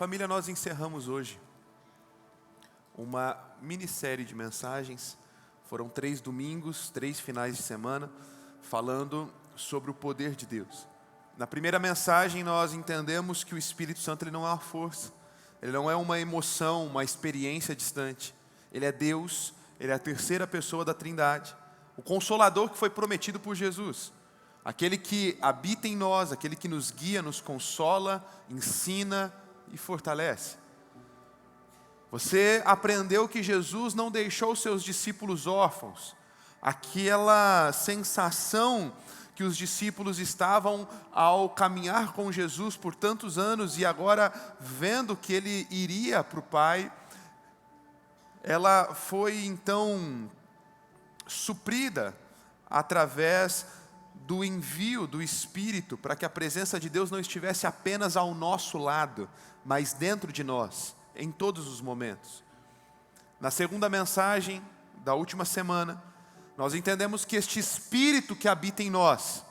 Família, nós encerramos hoje uma minissérie de mensagens. Foram 3 domingos, 3 finais de semana, falando sobre o poder de Deus. Na primeira mensagem nós entendemos que o Espírito Santo ele não é uma força, ele não é uma emoção, uma experiência distante. Ele é Deus, ele é a terceira pessoa da Trindade, o Consolador que foi prometido por Jesus. Aquele que habita em nós, aquele que nos guia, nos consola, ensina e fortalece. Você aprendeu que Jesus não deixou seus discípulos órfãos. Aquela sensação que os discípulos estavam ao caminhar com Jesus por tantos anos e agora vendo que ele iria para o Pai, ela foi então suprida através do envio do Espírito, para que a presença de Deus não estivesse apenas ao nosso lado, mas dentro de nós, em todos os momentos. Na segunda mensagem da última semana, nós entendemos que este Espírito que habita em nós,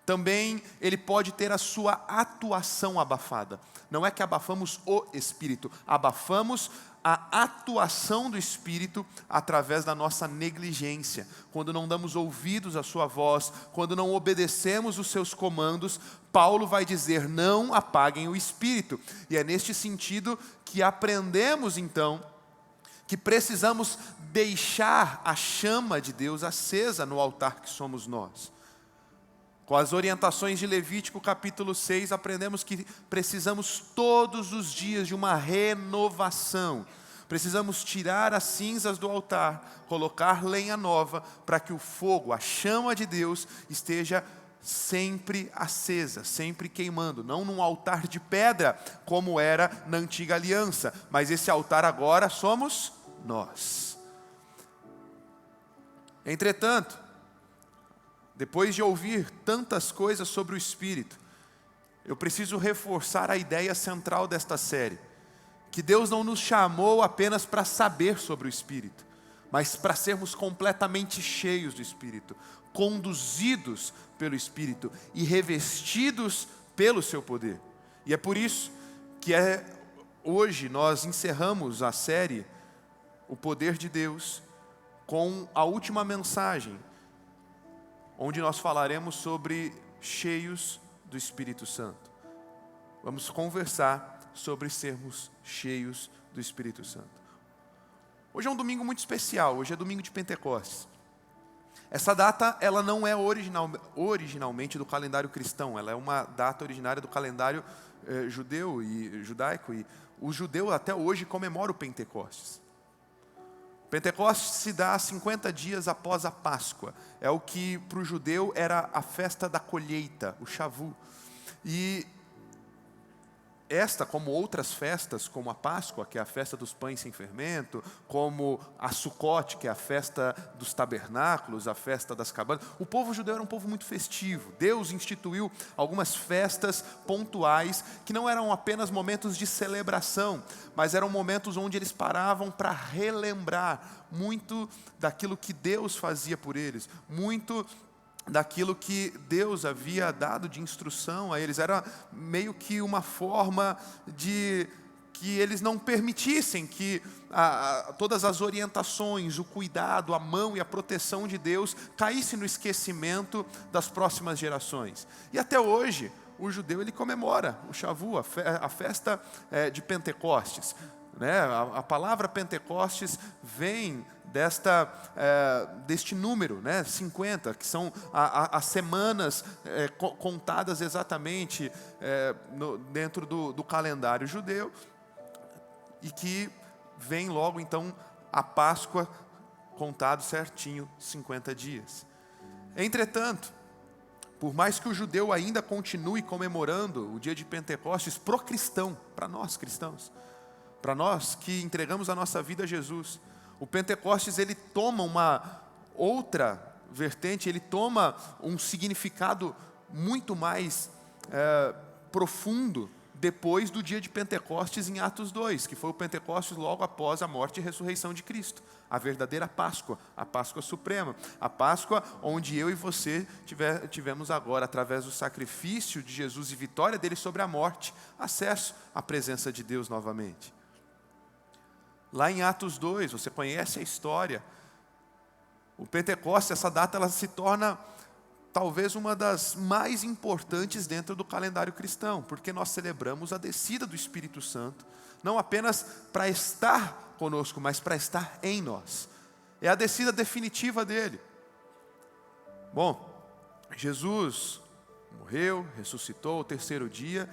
também ele pode ter a sua atuação abafada. Não é que abafamos o Espírito, abafamos a atuação do Espírito através da nossa negligência. Quando não damos ouvidos à sua voz, quando não obedecemos os seus comandos, Paulo vai dizer, não apaguem o Espírito. E é neste sentido que aprendemos então, que precisamos deixar a chama de Deus acesa no altar que somos nós. Com as orientações de Levítico capítulo 6, aprendemos que precisamos todos os dias de uma renovação. Precisamos tirar as cinzas do altar, colocar lenha nova, para que o fogo, a chama de Deus, esteja sempre acesa, sempre queimando. Não num altar de pedra, como era na antiga aliança, mas esse altar agora somos nós. Entretanto, depois de ouvir tantas coisas sobre o Espírito, eu preciso reforçar a ideia central desta série, que Deus não nos chamou apenas para saber sobre o Espírito, mas para sermos completamente cheios do Espírito, conduzidos pelo Espírito e revestidos pelo seu poder. E é por isso que hoje nós encerramos a série O Poder de Deus com a última mensagem, onde nós falaremos sobre cheios do Espírito Santo. Vamos conversar sobre sermos cheios do Espírito Santo. Hoje é um domingo muito especial, hoje é domingo de Pentecostes. Essa data, ela não é originalmente do calendário cristão, ela é uma data originária do calendário judeu e judaico, e o judeu até hoje comemora o Pentecostes. Pentecostes se dá 50 dias após a Páscoa. É o que para o judeu era a festa da colheita, o Shavu. E esta, como outras festas, como a Páscoa, que é a festa dos pães sem fermento, como a Sucote, que é a festa dos tabernáculos, a festa das cabanas, o povo judeu era um povo muito festivo. Deus instituiu algumas festas pontuais, que não eram apenas momentos de celebração, mas eram momentos onde eles paravam para relembrar muito daquilo que Deus fazia por eles, muito daquilo que Deus havia dado de instrução a eles. Era meio que uma forma de que eles não permitissem que todas as orientações, o cuidado, a mão e a proteção de Deus caísse no esquecimento das próximas gerações. E até hoje, o judeu ele comemora o Shavu, a festa de Pentecostes. A palavra Pentecostes vem deste número, 50, que são as semanas contadas exatamente dentro do calendário judeu, e que vem logo então a Páscoa contado certinho, 50 dias. Entretanto, por mais que o judeu ainda continue comemorando o dia de Pentecostes pro cristão, para nós cristãos, para nós que entregamos a nossa vida a Jesus, o Pentecostes ele toma uma outra vertente, ele toma um significado muito mais profundo depois do dia de Pentecostes em Atos 2, que foi o Pentecostes logo após a morte e ressurreição de Cristo. A verdadeira Páscoa, a Páscoa suprema, a Páscoa onde eu e você tivemos agora, através do sacrifício de Jesus e vitória dele sobre a morte, acesso à presença de Deus novamente. Lá em Atos 2, você conhece a história, o Pentecostes, essa data ela se torna talvez uma das mais importantes dentro do calendário cristão, porque nós celebramos a descida do Espírito Santo, não apenas para estar conosco, mas para estar em nós. É a descida definitiva dele. Bom, Jesus morreu, ressuscitou ao terceiro dia,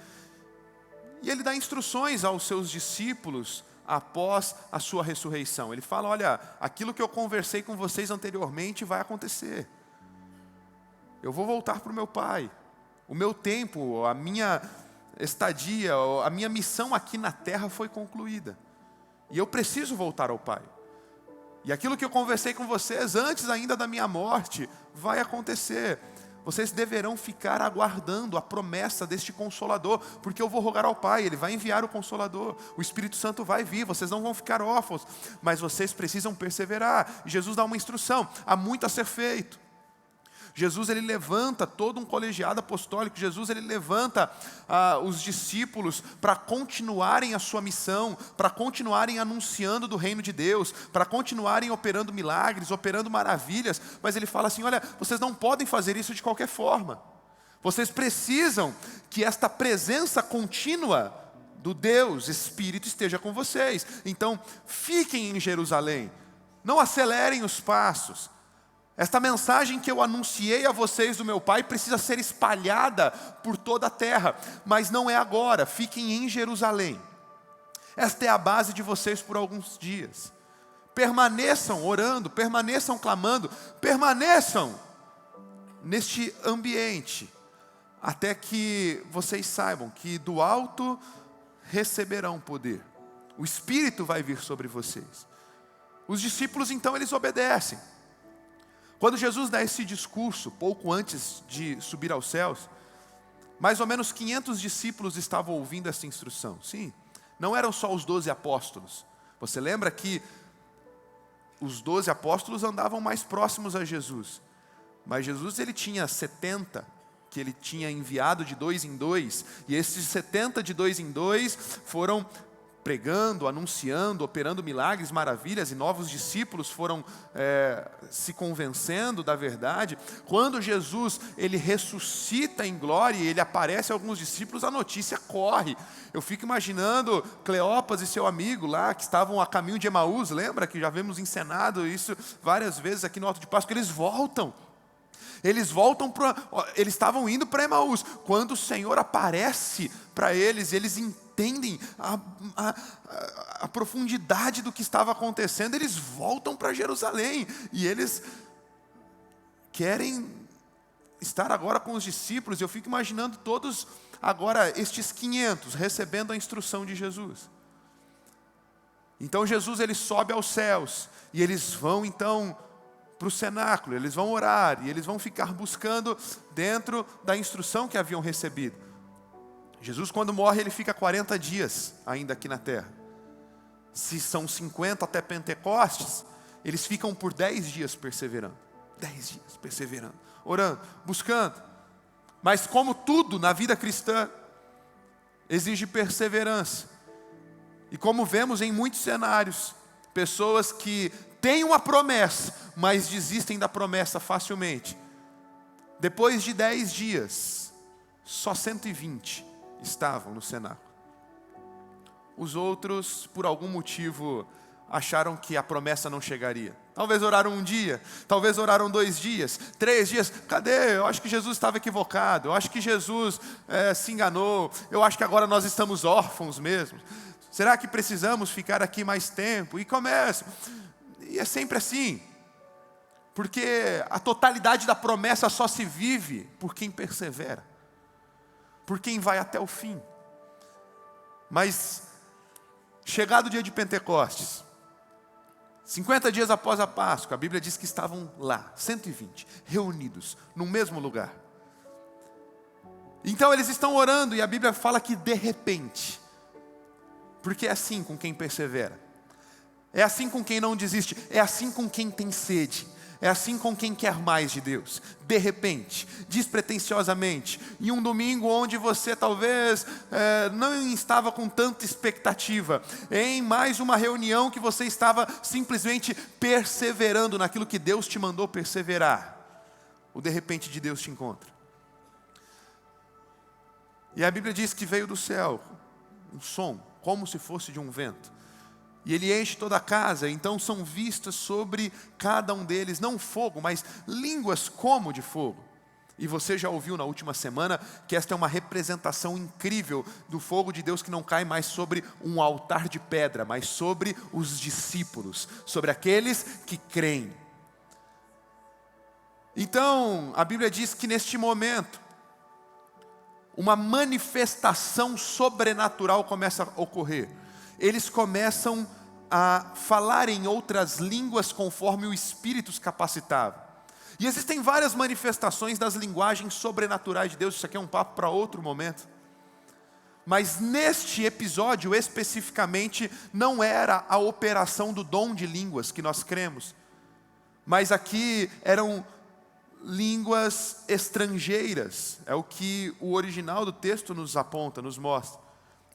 e ele dá instruções aos seus discípulos após a sua ressurreição. Ele fala, olha, aquilo que eu conversei com vocês anteriormente vai acontecer. Eu vou voltar para o meu Pai. O meu tempo, a minha estadia, a minha missão aqui na terra foi concluída. E eu preciso voltar ao Pai. E aquilo que eu conversei com vocês antes ainda da minha morte, vai acontecer. Vocês deverão ficar aguardando a promessa deste Consolador, porque eu vou rogar ao Pai, Ele vai enviar o Consolador, o Espírito Santo vai vir, vocês não vão ficar órfãos, mas vocês precisam perseverar. E Jesus dá uma instrução, há muito a ser feito. Jesus ele levanta todo um colegiado apostólico, Jesus ele levanta os discípulos para continuarem a sua missão, para continuarem anunciando do reino de Deus, para continuarem operando milagres, operando maravilhas, mas ele fala assim, olha, vocês não podem fazer isso de qualquer forma, vocês precisam que esta presença contínua do Deus Espírito esteja com vocês, então fiquem em Jerusalém, não acelerem os passos. Esta mensagem que eu anunciei a vocês do meu Pai precisa ser espalhada por toda a terra, mas não é agora, fiquem em Jerusalém. Esta é a base de vocês por alguns dias. Permaneçam orando, permaneçam clamando, permaneçam neste ambiente, até que vocês saibam que do alto receberão poder. O Espírito vai vir sobre vocês. Os discípulos então eles obedecem. Quando Jesus dá esse discurso, pouco antes de subir aos céus, mais ou menos 500 discípulos estavam ouvindo essa instrução. Sim, não eram só os 12 apóstolos. Você lembra que os 12 apóstolos andavam mais próximos a Jesus. Mas Jesus ele tinha 70, que ele tinha enviado de 2 em 2. E esses 70 de 2 em 2 foram pregando, anunciando, operando milagres, maravilhas, e novos discípulos foram se convencendo da verdade. Quando Jesus ele ressuscita em glória e ele aparece a alguns discípulos, a notícia corre. Eu fico imaginando Cleopas e seu amigo lá, que estavam a caminho de Emaús, lembra que já vemos encenado isso várias vezes aqui no Alto de Páscoa, eles voltam. Eles estavam indo para Emaús. Quando o Senhor aparece para eles, eles entendem a profundidade do que estava acontecendo, eles voltam para Jerusalém. E eles querem estar agora com os discípulos. Eu fico imaginando todos agora, estes 500, recebendo a instrução de Jesus. Então Jesus ele sobe aos céus, e eles vão então para o cenáculo, eles vão orar, e eles vão ficar buscando dentro da instrução que haviam recebido. Jesus quando morre, ele fica 40 dias ainda aqui na terra. Se são 50 até Pentecostes, eles ficam por 10 dias perseverando. 10 dias perseverando, orando, buscando. Mas como tudo na vida cristã, exige perseverança. E como vemos em muitos cenários, pessoas que têm uma promessa, mas desistem da promessa facilmente. Depois de 10 dias, só 120 estavam no cenáculo. Os outros, por algum motivo, acharam que a promessa não chegaria. Talvez oraram um dia, talvez oraram 2 dias, 3 dias. Cadê? Eu acho que Jesus estava equivocado. Eu acho que Jesus se enganou. Eu acho que agora nós estamos órfãos mesmo. Será que precisamos ficar aqui mais tempo? E começam. E é sempre assim. Porque a totalidade da promessa só se vive por quem persevera. Por quem vai até o fim. Mas, chegado o dia de Pentecostes, 50 dias após a Páscoa, a Bíblia diz que estavam lá, 120, reunidos, no mesmo lugar. Então eles estão orando e a Bíblia fala que de repente, porque é assim com quem persevera, é assim com quem não desiste, é assim com quem tem sede, é assim com quem quer mais de Deus. De repente, despretensiosamente, em um domingo onde você talvez não estava com tanta expectativa, em mais uma reunião que você estava simplesmente perseverando naquilo que Deus te mandou perseverar, o de repente de Deus te encontra. E a Bíblia diz que veio do céu um som, como se fosse de um vento. E ele enche toda a casa, então são vistas sobre cada um deles, não fogo, mas línguas como de fogo. E você já ouviu na última semana que esta é uma representação incrível do fogo de Deus que não cai mais sobre um altar de pedra, mas sobre os discípulos, sobre aqueles que creem. Então, a Bíblia diz que neste momento, uma manifestação sobrenatural começa a ocorrer. Eles começam a falar em outras línguas conforme o Espírito os capacitava. E existem várias manifestações das linguagens sobrenaturais de Deus. Isso aqui é um papo para outro momento. Mas neste episódio especificamente, não era a operação do dom de línguas que nós cremos. Mas aqui eram línguas estrangeiras, é o que o original do texto nos aponta, nos mostra.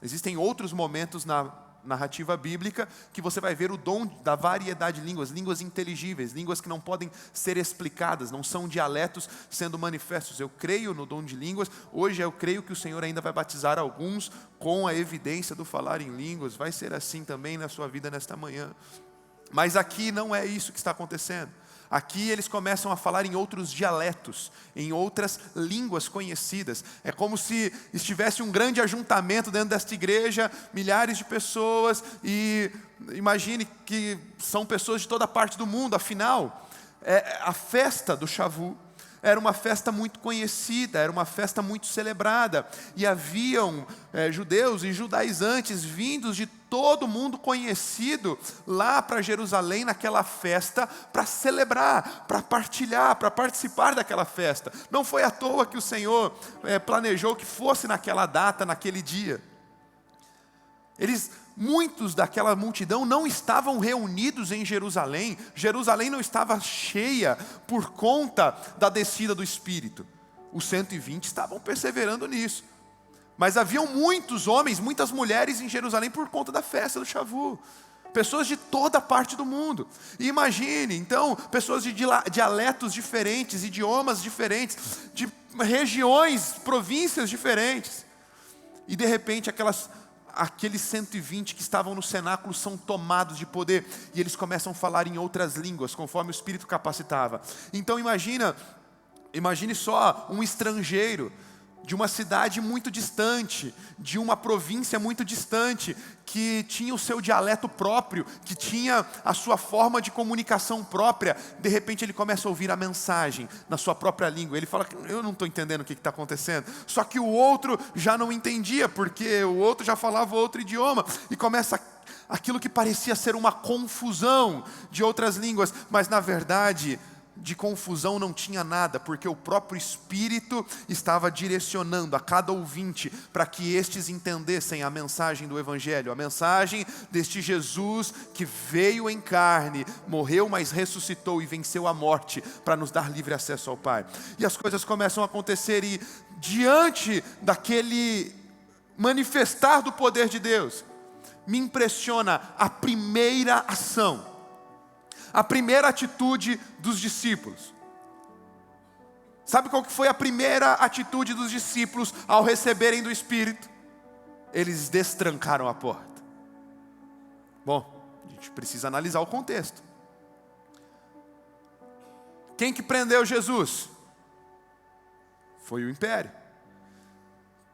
Existem outros momentos na narrativa bíblica que você vai ver o dom da variedade de línguas, línguas inteligíveis, línguas que não podem ser explicadas, não são dialetos sendo manifestos. Eu creio no dom de línguas, hoje eu creio que o Senhor ainda vai batizar alguns com a evidência do falar em línguas, vai ser assim também na sua vida nesta manhã. Mas aqui não é isso que está acontecendo. Aqui eles começam a falar em outros dialetos, em outras línguas conhecidas. É como se estivesse um grande ajuntamento dentro desta igreja, milhares de pessoas, e imagine que são pessoas de toda parte do mundo. Afinal, a festa do Shavu era uma festa muito conhecida, era uma festa muito celebrada, e haviam judeus e judaizantes vindos de todo mundo conhecido lá para Jerusalém naquela festa, para celebrar, para partilhar, para participar daquela festa. Não foi à toa que o Senhor planejou que fosse naquela data, naquele dia. Muitos daquela multidão não estavam reunidos em Jerusalém. Jerusalém não estava cheia por conta da descida do Espírito. Os 120 estavam perseverando nisso. Mas haviam muitos homens, muitas mulheres em Jerusalém por conta da festa do Shavu. Pessoas de toda parte do mundo. E imagine, então, pessoas de dialetos diferentes, idiomas diferentes, de regiões, províncias diferentes. E de repente aqueles 120 que estavam no cenáculo são tomados de poder e eles começam a falar em outras línguas, conforme o Espírito capacitava. Então imagine só um estrangeiro de uma cidade muito distante, de uma província muito distante, que tinha o seu dialeto próprio, que tinha a sua forma de comunicação própria. De repente ele começa a ouvir a mensagem na sua própria língua. Ele fala: eu não estou entendendo o que está acontecendo. Só que o outro já não entendia, porque o outro já falava outro idioma. E começa aquilo que parecia ser uma confusão de outras línguas, mas na verdade de confusão não tinha nada, porque o próprio Espírito estava direcionando a cada ouvinte para que estes entendessem a mensagem do Evangelho, a mensagem deste Jesus que veio em carne, morreu, mas ressuscitou e venceu a morte para nos dar livre acesso ao Pai. E as coisas começam a acontecer, e diante daquele manifestar do poder de Deus, me impressiona a primeira ação, a primeira atitude dos discípulos. Sabe qual que foi a primeira atitude dos discípulos ao receberem do Espírito? Eles destrancaram a porta. Bom, a gente precisa analisar o contexto. Quem que prendeu Jesus? Foi o império.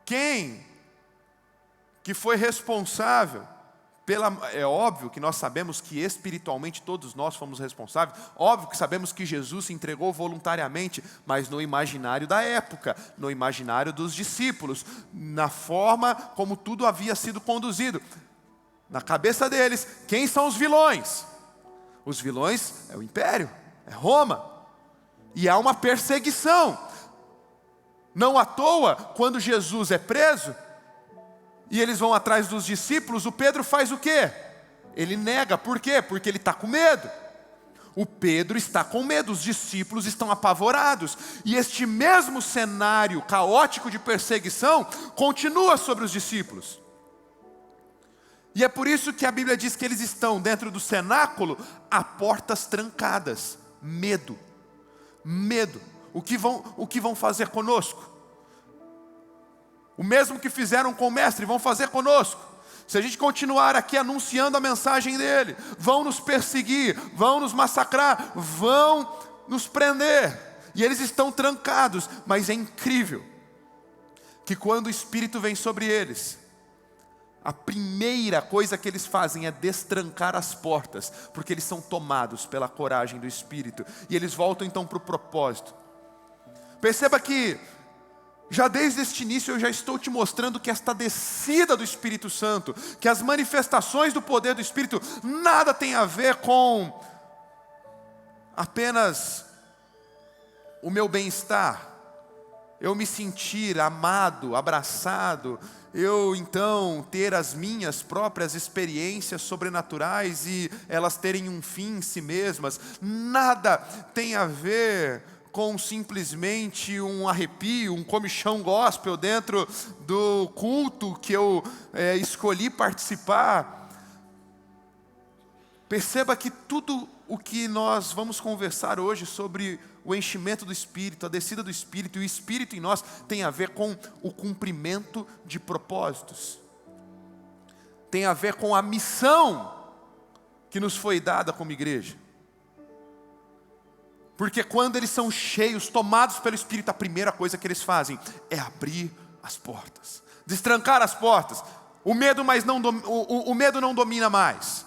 Quem que foi responsável é óbvio que nós sabemos que espiritualmente todos nós fomos responsáveis. Óbvio que sabemos que Jesus se entregou voluntariamente, mas no imaginário da época, no imaginário dos discípulos, na forma como tudo havia sido conduzido, na cabeça deles, quem são os vilões? Os vilões é o império, é Roma, e há uma perseguição. Não à toa, quando Jesus é preso, e eles vão atrás dos discípulos, o Pedro faz o quê? Ele nega, por quê? Porque ele está com medo. O Pedro está com medo, os discípulos estão apavorados. E este mesmo cenário caótico de perseguição continua sobre os discípulos. E é por isso que a Bíblia diz que eles estão dentro do cenáculo a portas trancadas. Medo. Medo. O que vão fazer conosco? O mesmo que fizeram com o mestre, vão fazer conosco. Se a gente continuar aqui anunciando a mensagem dele, vão nos perseguir, vão nos massacrar, vão nos prender. E eles estão trancados, mas é incrível que quando o Espírito vem sobre eles, a primeira coisa que eles fazem é destrancar as portas, porque eles são tomados pela coragem do Espírito. E eles voltam então para o propósito. Perceba que já desde este início eu já estou te mostrando que esta descida do Espírito Santo, que as manifestações do poder do Espírito, nada tem a ver com apenas o meu bem-estar, eu me sentir amado, abraçado, eu então ter as minhas próprias experiências sobrenaturais e elas terem um fim em si mesmas. Nada tem a ver com simplesmente um arrepio, um comichão gospel dentro do culto que eu escolhi participar. Perceba que tudo o que nós vamos conversar hoje sobre o enchimento do Espírito, a descida do Espírito e o Espírito em nós tem a ver com o cumprimento de propósitos. Tem a ver com a missão que nos foi dada como igreja. Porque quando eles são cheios, tomados pelo Espírito, a primeira coisa que eles fazem é abrir as portas, destrancar as portas. O medo não domina mais.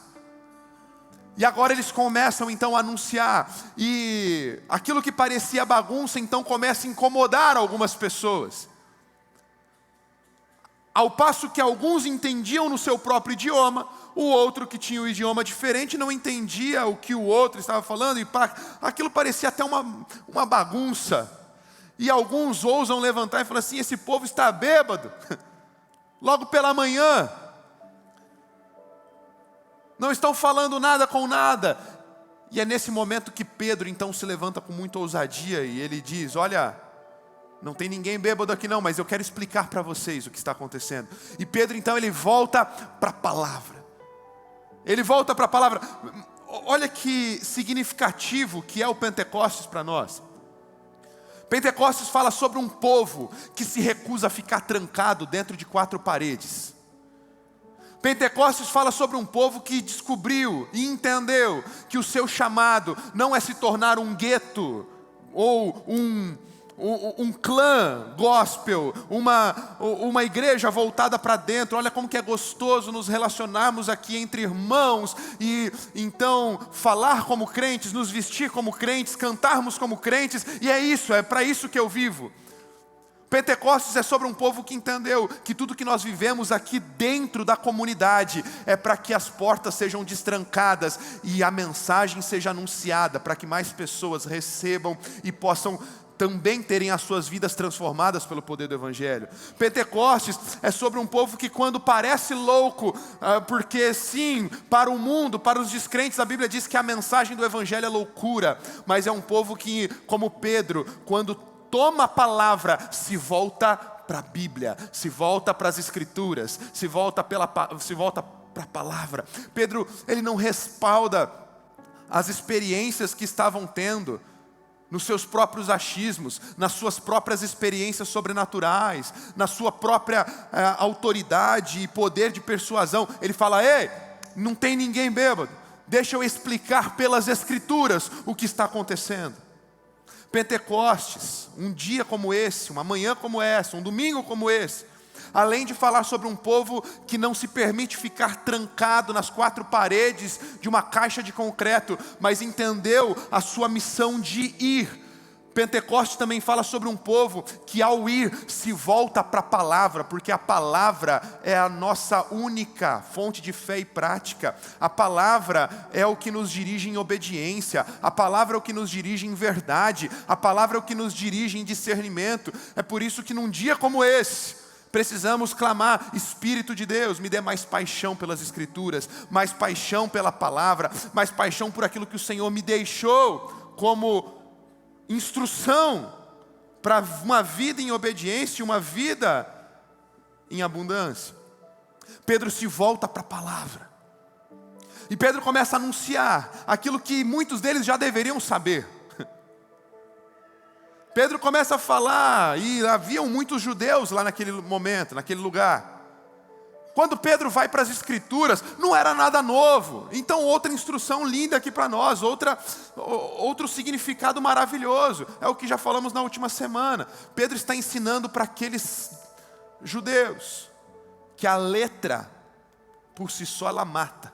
E agora eles começam então a anunciar, e aquilo que parecia bagunça então começa a incomodar algumas pessoas. Ao passo que alguns entendiam no seu próprio idioma, o outro que tinha um idioma diferente não entendia o que o outro estava falando, e aquilo parecia até uma bagunça. E alguns ousam levantar e falar assim: esse povo está bêbado, logo pela manhã. Não estão falando nada com nada. E é nesse momento que Pedro então se levanta com muita ousadia e ele diz: olha, não tem ninguém bêbado aqui não, mas eu quero explicar para vocês o que está acontecendo. E Pedro então ele volta para a palavra. Ele volta para a palavra. Olha que significativo que é o Pentecostes para nós. Pentecostes fala sobre um povo que se recusa a ficar trancado dentro de 4 paredes. Pentecostes fala sobre um povo que descobriu e entendeu que o seu chamado não é se tornar um gueto ou um clã gospel, uma igreja voltada para dentro. Olha como que é gostoso nos relacionarmos aqui entre irmãos e então falar como crentes, nos vestir como crentes, cantarmos como crentes, e é isso, é para isso que eu vivo. Pentecostes é sobre um povo que entendeu que tudo que nós vivemos aqui dentro da comunidade é para que as portas sejam destrancadas e a mensagem seja anunciada, para que mais pessoas recebam e possam também terem as suas vidas transformadas pelo poder do Evangelho. Pentecostes é sobre um povo que quando parece louco, porque sim, para o mundo, para os descrentes, a Bíblia diz que a mensagem do Evangelho é loucura, mas é um povo que, como Pedro, quando toma a palavra, se volta para a Bíblia, se volta para as Escrituras, se volta para a palavra. Pedro, ele não respalda as experiências que estavam tendo nos seus próprios achismos, nas suas próprias experiências sobrenaturais, na sua própria autoridade e poder de persuasão. Ele fala: ei, não tem ninguém bêbado, deixa eu explicar pelas Escrituras o que está acontecendo. Pentecostes, um dia como esse, uma manhã como essa, um domingo como esse, além de falar sobre um povo que não se permite ficar trancado nas 4 paredes de uma caixa de concreto, mas entendeu a sua missão de ir Pentecostes também fala sobre um povo que ao ir se volta para a palavra, porque a palavra é a nossa única fonte de fé e prática. A palavra é o que nos dirige em obediência, a palavra é o que nos dirige em verdade, a palavra é o que nos dirige em discernimento. É por isso que num dia como esse, precisamos clamar: Espírito de Deus, me dê mais paixão pelas Escrituras, mais paixão pela palavra, mais paixão por aquilo que o Senhor me deixou como instrução para uma vida em obediência, uma vida em abundância. Pedro se volta para a palavra. E Pedro começa a anunciar aquilo que muitos deles já deveriam saber. Pedro começa a falar, e haviam muitos judeus lá naquele momento, naquele lugar. Quando Pedro vai para as Escrituras, não era nada novo. Então outra instrução linda aqui para nós, outro significado maravilhoso. É o que já falamos na última semana. Pedro está ensinando para aqueles judeus que a letra, por si só, ela mata.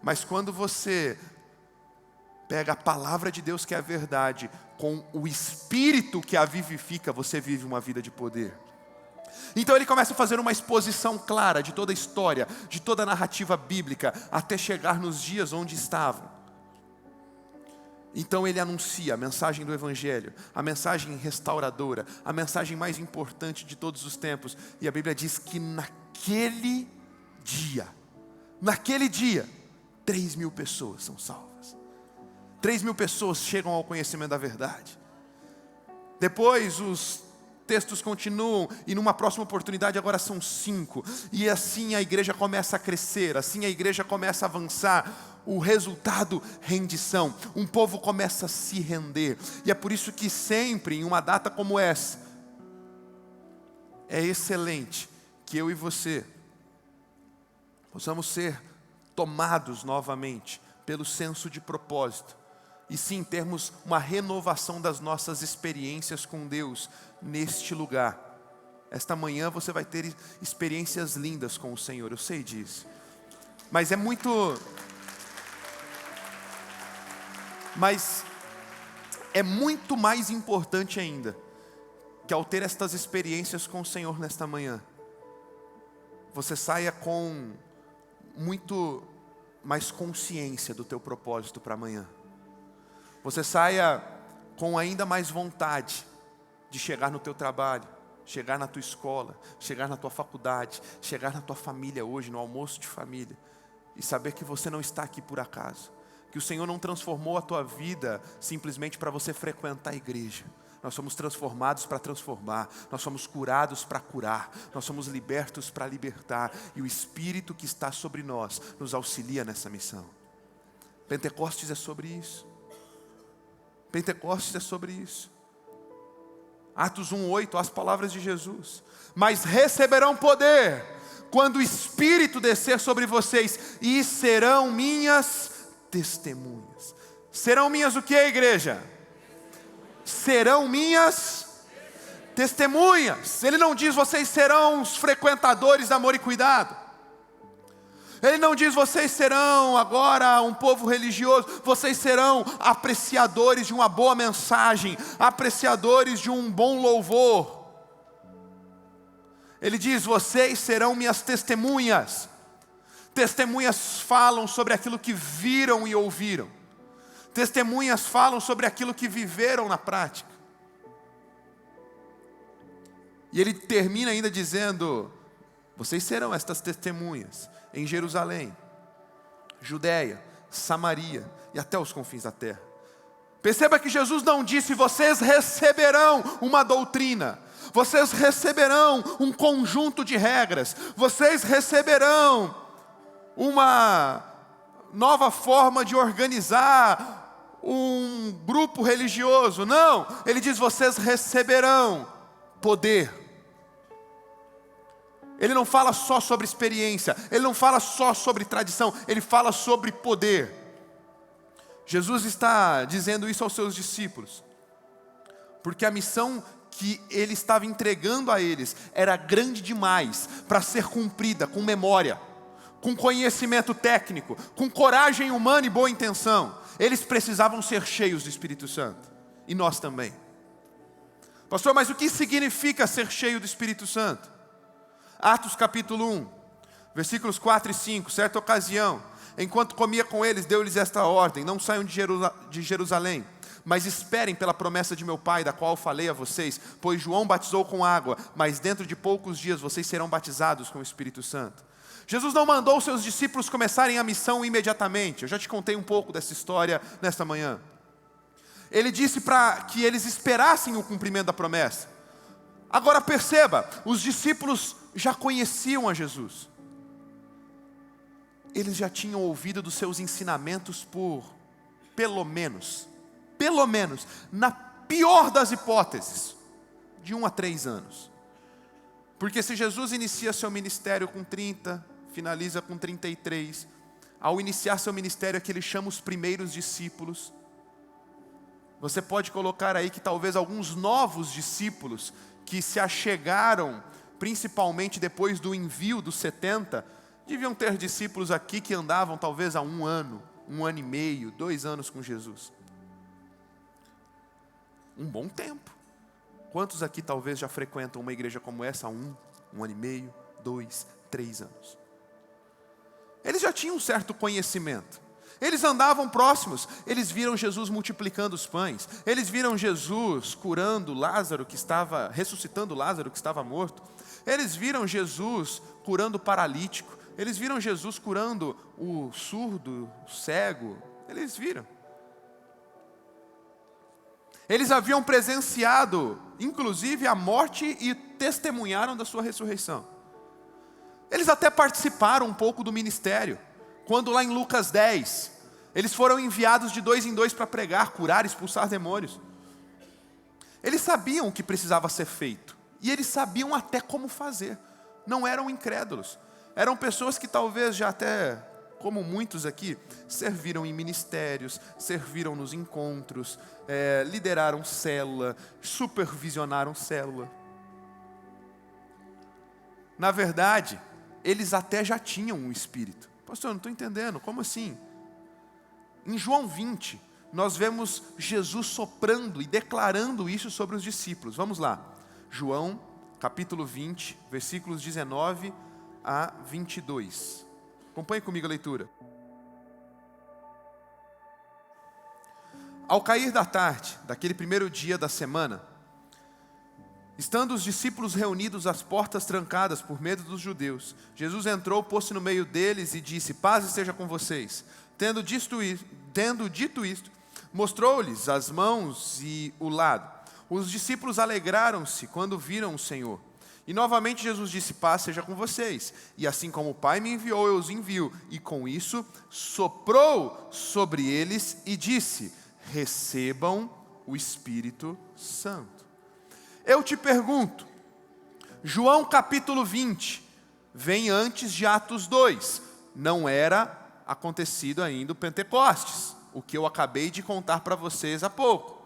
Mas quando você pega a palavra de Deus, que é a verdade, com o Espírito que a vivifica, você vive uma vida de poder. Então ele começa a fazer uma exposição clara de toda a história, de toda a narrativa bíblica, até chegar nos dias onde estavam. Então ele anuncia a mensagem do Evangelho, a mensagem restauradora, a mensagem mais importante de todos os tempos. E a Bíblia diz que naquele dia, 3.000 pessoas são salvas. 3.000 pessoas chegam ao conhecimento da verdade. Depois os textos continuam, e numa próxima oportunidade agora são 5, e assim a igreja começa a crescer, assim a igreja começa a avançar. O resultado, rendição. Um povo começa a se render, e é por isso que sempre, em uma data como essa, é excelente que eu e você possamos ser tomados novamente pelo senso de propósito, e sim termos uma renovação das nossas experiências com Deus neste lugar. Esta manhã você vai ter experiências lindas com o Senhor, eu sei disso. Mas é muito mais importante ainda, que ao ter estas experiências com o Senhor nesta manhã, você saia com muito mais consciência do teu propósito para amanhã. Você saia com ainda mais vontade de chegar no teu trabalho, chegar na tua escola, chegar na tua faculdade, chegar na tua família hoje, no almoço de família, e saber que você não está aqui por acaso, que o Senhor não transformou a tua vida simplesmente para você frequentar a igreja. Nós somos transformados para transformar, nós somos curados para curar, nós somos libertos para libertar, e o Espírito que está sobre nós nos auxilia nessa missão. Pentecostes é sobre isso. Pentecostes é sobre isso. Atos 1:8, as palavras de Jesus: mas receberão poder quando o Espírito descer sobre vocês, e serão minhas testemunhas. Serão minhas o que, igreja? Serão minhas testemunhas. Ele não diz: vocês serão os frequentadores de amor e cuidado. Ele não diz: vocês serão agora um povo religioso. Vocês serão apreciadores de uma boa mensagem, apreciadores de um bom louvor. Ele diz: vocês serão minhas testemunhas. Testemunhas falam sobre aquilo que viram e ouviram. Testemunhas falam sobre aquilo que viveram na prática. E ele termina ainda dizendo: vocês serão estas testemunhas em Jerusalém, Judeia, Samaria e até os confins da terra. Perceba que Jesus não disse: vocês receberão uma doutrina, vocês receberão um conjunto de regras, vocês receberão uma nova forma de organizar um grupo religioso. Não, ele diz: vocês receberão poder. Ele não fala só sobre experiência, ele não fala só sobre tradição, ele fala sobre poder. Jesus está dizendo isso aos seus discípulos, porque a missão que ele estava entregando a eles era grande demais para ser cumprida com memória, com conhecimento técnico, com coragem humana e boa intenção. Eles precisavam ser cheios do Espírito Santo, e nós também. Pastor, mas o que significa ser cheio do Espírito Santo? Atos capítulo 1, versículos 4 e 5. Certa ocasião, enquanto comia com eles, deu-lhes esta ordem: não saiam de Jerusalém, mas esperem pela promessa de meu Pai, da qual falei a vocês. Pois João batizou com água, mas dentro de poucos dias vocês serão batizados com o Espírito Santo. Jesus não mandou os seus discípulos começarem a missão imediatamente. Eu já te contei um pouco dessa história nesta manhã. Ele disse para que eles esperassem o cumprimento da promessa. Agora perceba, os discípulos já conheciam a Jesus. Eles já tinham ouvido dos seus ensinamentos por, pelo menos, na pior das hipóteses, de 1 a 3 anos. Porque se Jesus inicia seu ministério com 30, finaliza com 33, ao iniciar seu ministério é que ele chama os primeiros discípulos. Você pode colocar aí que talvez alguns novos discípulos que se achegaram, principalmente depois do envio dos 70, deviam ter discípulos aqui que andavam talvez há 1 ano e meio, 2 anos com Jesus. Um bom tempo. Quantos aqui talvez já frequentam uma igreja como essa há 1 ano e meio, 2, 3 anos? Eles já tinham um certo conhecimento. Eles andavam próximos, eles viram Jesus multiplicando os pães, eles viram Jesus curando Lázaro ressuscitando Lázaro que estava morto, eles viram Jesus curando o paralítico, eles viram Jesus curando o surdo, o cego, eles viram. Eles haviam presenciado, inclusive, a morte e testemunharam da sua ressurreição. Eles até participaram um pouco do ministério. Quando lá em Lucas 10, eles foram enviados de 2 em 2 para pregar, curar, expulsar demônios. Eles sabiam o que precisava ser feito. E eles sabiam até como fazer. Não eram incrédulos. Eram pessoas que talvez já até, como muitos aqui, serviram em ministérios, serviram nos encontros, lideraram célula, supervisionaram célula. Na verdade, eles até já tinham um Espírito. Pastor, eu não estou entendendo, como assim? Em João 20, nós vemos Jesus soprando e declarando isso sobre os discípulos. Vamos lá. João, capítulo 20, versículos 19 a 22. Acompanhe comigo a leitura. Ao cair da tarde, daquele primeiro dia da semana, estando os discípulos reunidos, às portas trancadas por medo dos judeus, Jesus entrou, pôs-se no meio deles e disse: paz esteja com vocês. Tendo dito isto, mostrou-lhes as mãos e o lado. Os discípulos alegraram-se quando viram o Senhor. E novamente Jesus disse: paz seja com vocês. E assim como o Pai me enviou, eu os envio. E com isso soprou sobre eles e disse: recebam o Espírito Santo. Eu te pergunto, João capítulo 20, vem antes de Atos 2. Não era acontecido ainda o Pentecostes, o que eu acabei de contar para vocês há pouco.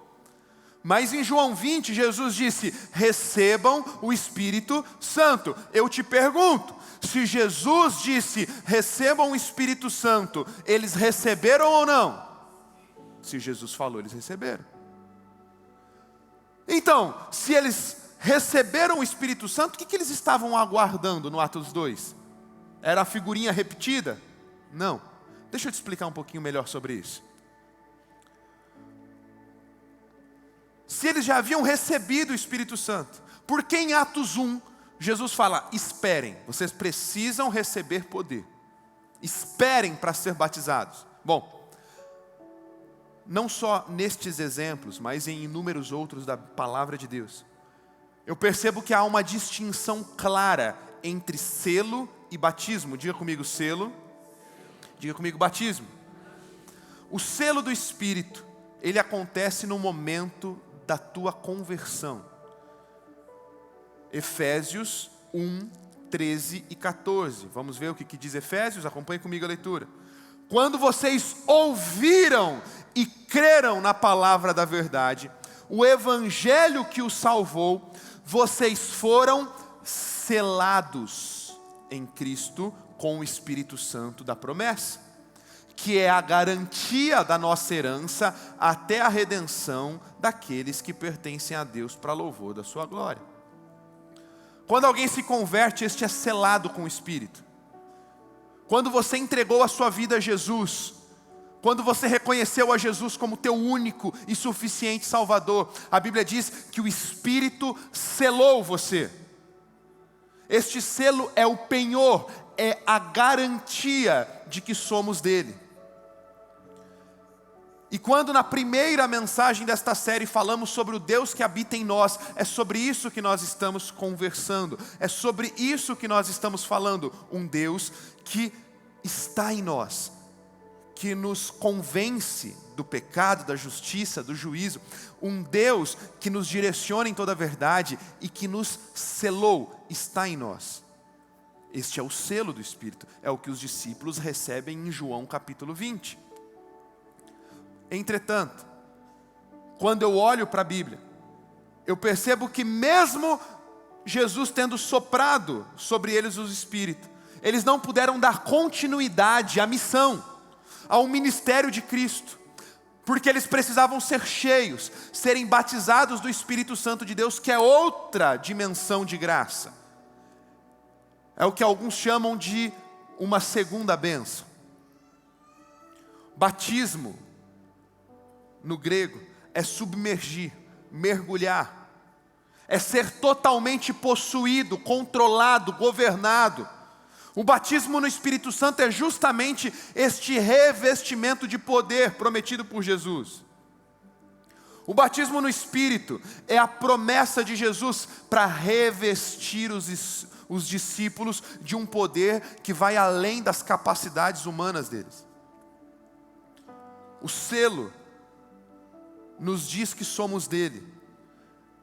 Mas em João 20, Jesus disse: recebam o Espírito Santo. Eu te pergunto, se Jesus disse: recebam o Espírito Santo, eles receberam ou não? Se Jesus falou, eles receberam. Então, se eles receberam o Espírito Santo, o que eles estavam aguardando no Atos 2? Era a figurinha repetida? Não. Deixa eu te explicar um pouquinho melhor sobre isso. Se eles já haviam recebido o Espírito Santo, por que em Atos 1, Jesus fala: esperem, vocês precisam receber poder. Esperem para ser batizados. Bom, não só nestes exemplos, mas em inúmeros outros da palavra de Deus, eu percebo que há uma distinção clara entre selo e batismo. Diga comigo selo, diga comigo batismo. O selo do Espírito, ele acontece no momento da tua conversão. Efésios 1, 13 e 14. Vamos ver o que diz Efésios? Acompanhe comigo a leitura. Quando vocês ouviram e creram na palavra da verdade, o evangelho que os salvou, vocês foram selados em Cristo com o Espírito Santo da promessa. que é a garantia da nossa herança até a redenção daqueles que pertencem a Deus para louvor da sua glória. Quando alguém se converte, este é selado com o Espírito. Quando você entregou a sua vida a Jesus, quando você reconheceu a Jesus como teu único e suficiente Salvador, a Bíblia diz que o Espírito selou você. Este selo é o penhor, é a garantia de que somos dele. E quando na primeira mensagem desta série falamos sobre o Deus que habita em nós, é sobre isso que nós estamos conversando, é sobre isso que nós estamos falando. Um Deus que está em nós, que nos convence do pecado, da justiça, do juízo. Um Deus que nos direciona em toda a verdade e que nos selou, está em nós. Este é o selo do Espírito, é o que os discípulos recebem em João capítulo 20. Entretanto, quando eu olho para a Bíblia, eu percebo que mesmo Jesus tendo soprado sobre eles o Espírito, eles não puderam dar continuidade à missão, ao ministério de Cristo, porque eles precisavam ser cheios, serem batizados do Espírito Santo de Deus, que é outra dimensão de graça. É o que alguns chamam de uma segunda bênção. Batismo, no grego, é submergir, mergulhar. É ser totalmente possuído, controlado, governado. O batismo no Espírito Santo é justamente este revestimento de poder prometido por Jesus. O batismo no Espírito é a promessa de Jesus para revestir os discípulos de um poder que vai além das capacidades humanas deles. O selo nos diz que somos dele,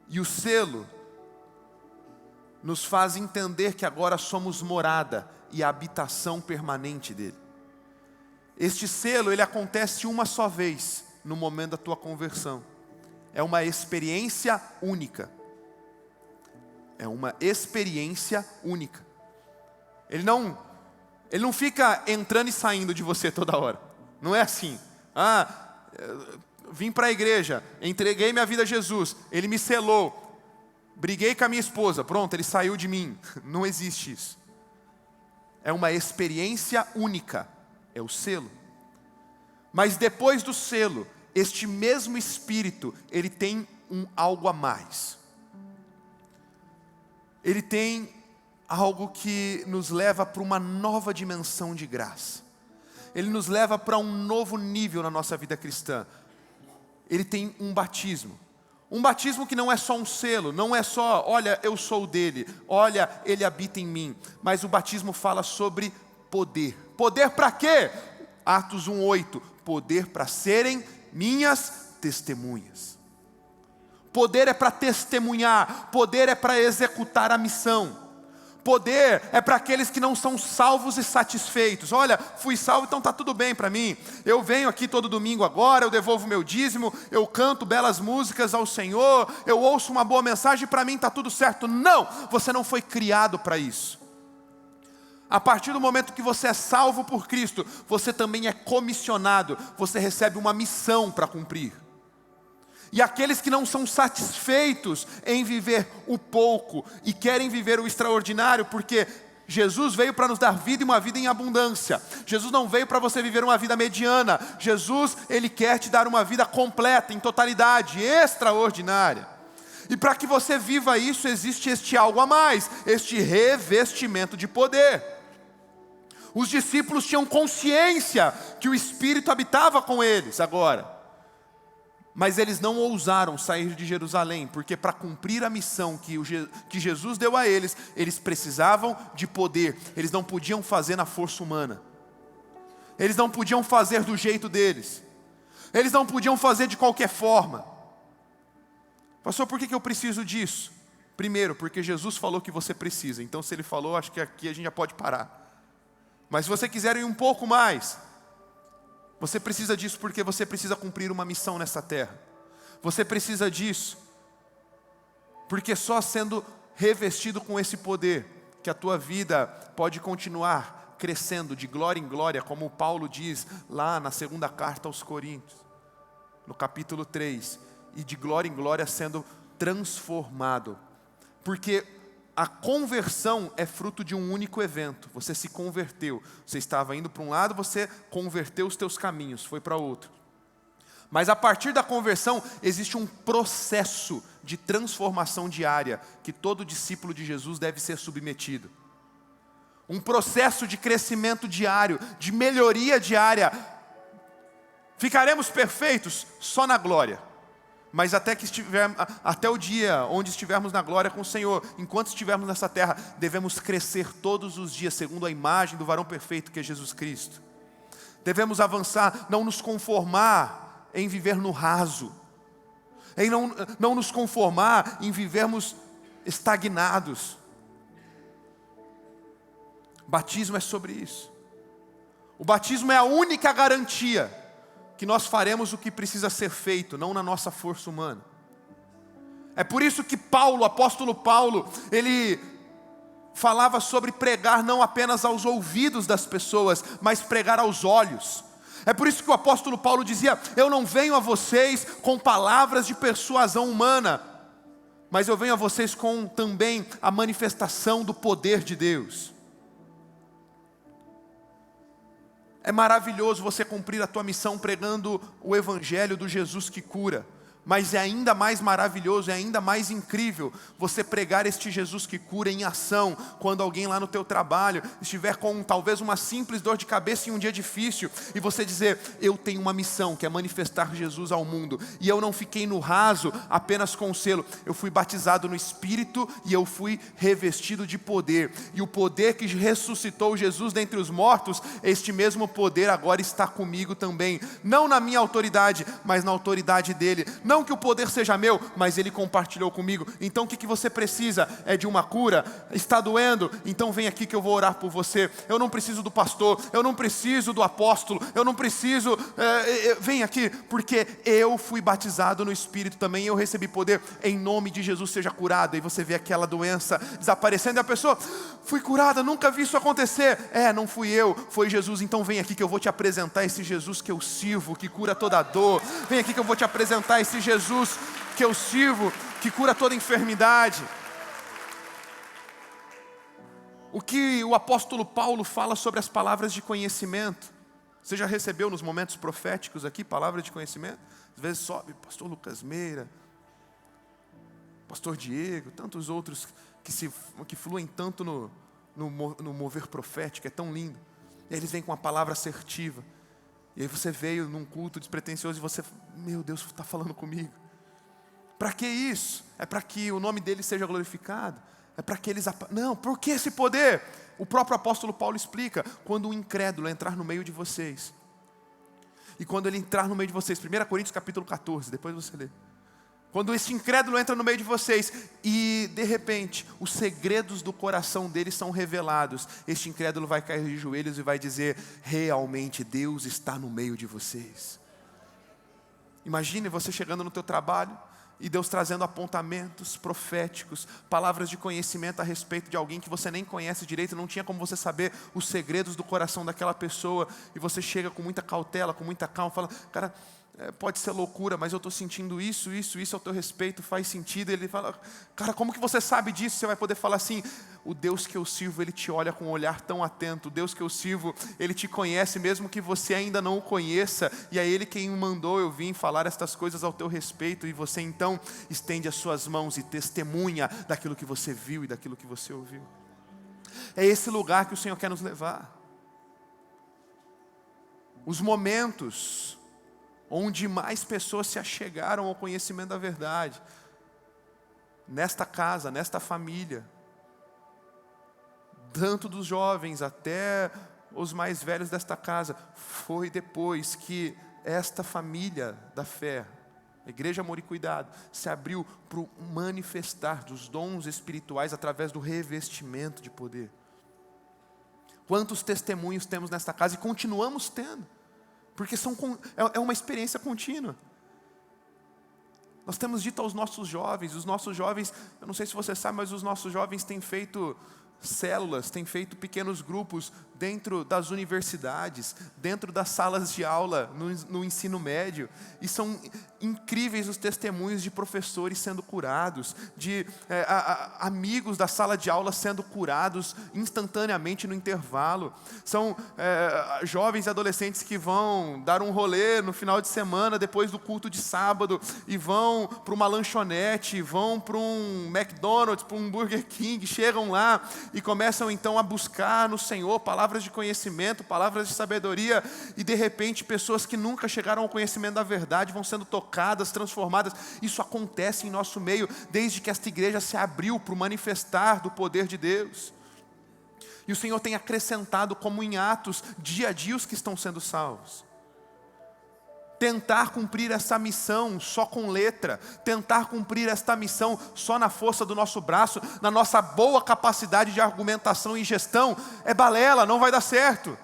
e o selo nos faz entender que agora somos morada e habitação permanente dele. Este selo, ele acontece uma só vez no momento da tua conversão. É uma experiência única. É uma experiência única. Ele não fica entrando e saindo de você toda hora. Não é assim. Vim para a igreja, entreguei minha vida a Jesus, Ele me selou, briguei com a minha esposa, pronto, Ele saiu de mim. Não existe isso. É uma experiência única, é o selo. Mas depois do selo, este mesmo Espírito, ele tem algo a mais. Ele tem algo que nos leva para uma nova dimensão de graça. Ele nos leva para um novo nível na nossa vida cristã. Ele tem um batismo. Um batismo que não é só um selo, não é só, olha, eu sou dele, olha, ele habita em mim. Mas o batismo fala sobre poder. Poder para quê? Atos 1:8. Poder para serem minhas testemunhas. Poder é para testemunhar, poder é para executar a missão. Poder é para aqueles que não são salvos e satisfeitos. Olha, fui salvo, então está tudo bem para mim. Eu venho aqui todo domingo agora, eu devolvo meu dízimo, eu canto belas músicas ao Senhor, eu ouço uma boa mensagem, para mim está tudo certo. Não, você não foi criado para isso. A partir do momento que você é salvo por Cristo, você também é comissionado, você recebe uma missão para cumprir. E aqueles que não são satisfeitos em viver o pouco e querem viver o extraordinário, porque Jesus veio para nos dar vida e uma vida em abundância. Jesus não veio para você viver uma vida mediana. Jesus, Ele quer te dar uma vida completa, em totalidade, extraordinária. E para que você viva isso, existe este algo a mais, este revestimento de poder. Os discípulos tinham consciência que o Espírito habitava com eles agora. Mas eles não ousaram sair de Jerusalém, porque para cumprir a missão que Jesus deu a eles, eles precisavam de poder. Eles não podiam fazer na força humana. Eles não podiam fazer do jeito deles. Eles não podiam fazer de qualquer forma. Pastor, por que eu preciso disso? Primeiro, porque Jesus falou que você precisa. Então se Ele falou, acho que aqui a gente já pode parar. Mas se você quiser ir um pouco mais, você precisa disso porque você precisa cumprir uma missão nessa terra. Você precisa disso porque só sendo revestido com esse poder que a tua vida pode continuar crescendo de glória em glória, como Paulo diz lá na segunda carta aos Coríntios, no capítulo 3, e de glória em glória sendo transformado. Porque a conversão é fruto de um único evento. Você se converteu. Você estava indo para um lado, você converteu os teus caminhos, foi para outro. Mas a partir da conversão, existe um processo de transformação diária que todo discípulo de Jesus deve ser submetido. Um processo de crescimento diário, de melhoria diária. Ficaremos perfeitos só na glória. Mas até o dia onde estivermos na glória com o Senhor, enquanto estivermos nessa terra, devemos crescer todos os dias, segundo a imagem do varão perfeito que é Jesus Cristo. Devemos avançar, não nos conformar em viver no raso, em não nos conformar em vivermos estagnados. Batismo é sobre isso. O batismo é a única garantia que nós faremos o que precisa ser feito, não na nossa força humana. É por isso que Paulo, o apóstolo Paulo, ele falava sobre pregar não apenas aos ouvidos das pessoas, mas pregar aos olhos. É por isso que o apóstolo Paulo dizia: eu não venho a vocês com palavras de persuasão humana, mas eu venho a vocês com também a manifestação do poder de Deus. É maravilhoso você cumprir a tua missão pregando o evangelho do Jesus que cura. Mas é ainda mais maravilhoso, é ainda mais incrível você pregar este Jesus que cura em ação, quando alguém lá no teu trabalho estiver com talvez uma simples dor de cabeça em um dia difícil, e você dizer: eu tenho uma missão que é manifestar Jesus ao mundo, e eu não fiquei no raso apenas com o selo, eu fui batizado no Espírito e eu fui revestido de poder, e o poder que ressuscitou Jesus dentre os mortos, este mesmo poder agora está comigo também, não na minha autoridade, mas na autoridade dele. Não que o poder seja meu, mas ele compartilhou comigo. Então o que você precisa? É de uma cura? Está doendo? Então vem aqui que eu vou orar por você. Eu não preciso do pastor, eu não preciso do apóstolo, eu não preciso, vem aqui, porque eu fui batizado no Espírito também, eu recebi poder, em nome de Jesus seja curado. E você vê aquela doença desaparecendo e a pessoa: fui curada, nunca vi isso acontecer. Não fui eu, foi Jesus. Então vem aqui que eu vou te apresentar esse Jesus que eu sirvo, que cura toda a dor. Vem aqui que eu vou te apresentar esse Jesus que eu sirvo, que cura toda enfermidade. O que o apóstolo Paulo fala sobre as palavras de conhecimento? Você já recebeu nos momentos proféticos aqui palavra de conhecimento? Às vezes sobe pastor Lucas Meira, pastor Diego, tantos outros que fluem tanto no mover profético, é tão lindo. E eles vêm com uma palavra assertiva. E aí você veio num culto despretensioso e você: meu Deus, está falando comigo. Para que isso? É para que o nome dele seja glorificado. É para que eles... Não, por que esse poder? O próprio apóstolo Paulo explica: quando o incrédulo entrar no meio de vocês. E quando ele entrar no meio de vocês, 1 Coríntios capítulo 14, depois você lê. Quando esse incrédulo entra no meio de vocês e de repente os segredos do coração dele são revelados, este incrédulo vai cair de joelhos e vai dizer: realmente Deus está no meio de vocês. Imagine você chegando no teu trabalho e Deus trazendo apontamentos proféticos, palavras de conhecimento a respeito de alguém que você nem conhece direito, não tinha como você saber os segredos do coração daquela pessoa, e você chega com muita cautela, com muita calma, fala: cara, pode ser loucura, mas eu estou sentindo isso ao teu respeito, faz sentido. Ele fala: cara, como que você sabe disso? Você vai poder falar assim: o Deus que eu sirvo, Ele te olha com um olhar tão atento. O Deus que eu sirvo, Ele te conhece, mesmo que você ainda não o conheça. E é Ele quem me mandou eu vim falar estas coisas ao teu respeito. E você então estende as suas mãos e testemunha daquilo que você viu e daquilo que você ouviu. É esse lugar que o Senhor quer nos levar. Os momentos onde mais pessoas se achegaram ao conhecimento da verdade, nesta casa, nesta família, tanto dos jovens até os mais velhos desta casa, foi depois que esta família da fé, a Igreja Amor e Cuidado, se abriu para o manifestar dos dons espirituais através do revestimento de poder. Quantos testemunhos temos nesta casa e continuamos tendo, porque é uma experiência contínua. Nós temos dito aos nossos jovens, eu não sei se você sabe, mas os nossos jovens têm feito células, têm feito pequenos grupos dentro das universidades, dentro das salas de aula, no ensino médio, e são incríveis os testemunhos de professores sendo curados, de amigos da sala de aula sendo curados instantaneamente no intervalo. São jovens e adolescentes que vão dar um rolê no final de semana, depois do culto de sábado, e vão para uma lanchonete, vão para um McDonald's, para um Burger King, chegam lá e começam então a buscar no Senhor palavras de conhecimento, palavras de sabedoria, e de repente pessoas que nunca chegaram ao conhecimento da verdade vão sendo tocadas, transformadas. Isso acontece em nosso meio desde que esta igreja se abriu para o manifestar do poder de Deus. E o Senhor tem acrescentado, como em Atos, dia a dia os que estão sendo salvos. Tentar cumprir essa missão só com letra, tentar cumprir esta missão só na força do nosso braço, na nossa boa capacidade de argumentação e gestão, é balela, não vai dar certo.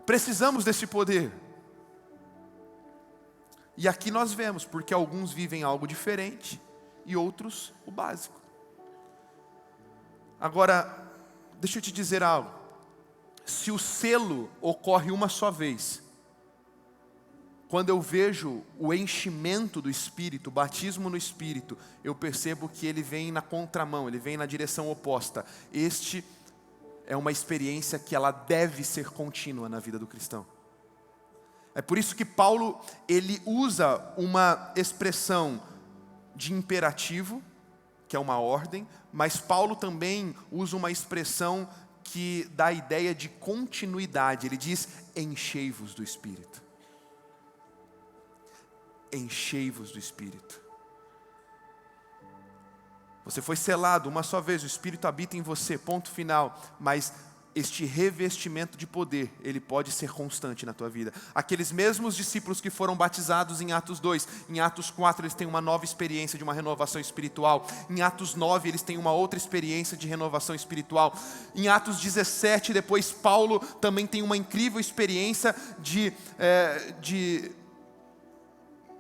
Precisamos desse poder. E aqui nós vemos, porque alguns vivem algo diferente e outros o básico. Agora, deixa eu te dizer algo. Se o selo ocorre uma só vez, quando eu vejo o enchimento do Espírito, o batismo no Espírito, eu percebo que ele vem na contramão, ele vem na direção oposta. Este é uma experiência que ela deve ser contínua na vida do cristão. É por isso que Paulo, ele usa uma expressão de imperativo, que é uma ordem, mas Paulo também usa uma expressão que dá a ideia de continuidade. Ele diz, enchei-vos do Espírito. Enchei-vos do Espírito. Você foi selado uma só vez, o Espírito habita em você, ponto final. Mas este revestimento de poder, ele pode ser constante na tua vida. Aqueles mesmos discípulos que foram batizados em Atos 2, em Atos 4 eles têm uma nova experiência de uma renovação espiritual. Em Atos 9 eles têm uma outra experiência de renovação espiritual. Em Atos 17 depois Paulo também tem uma incrível experiência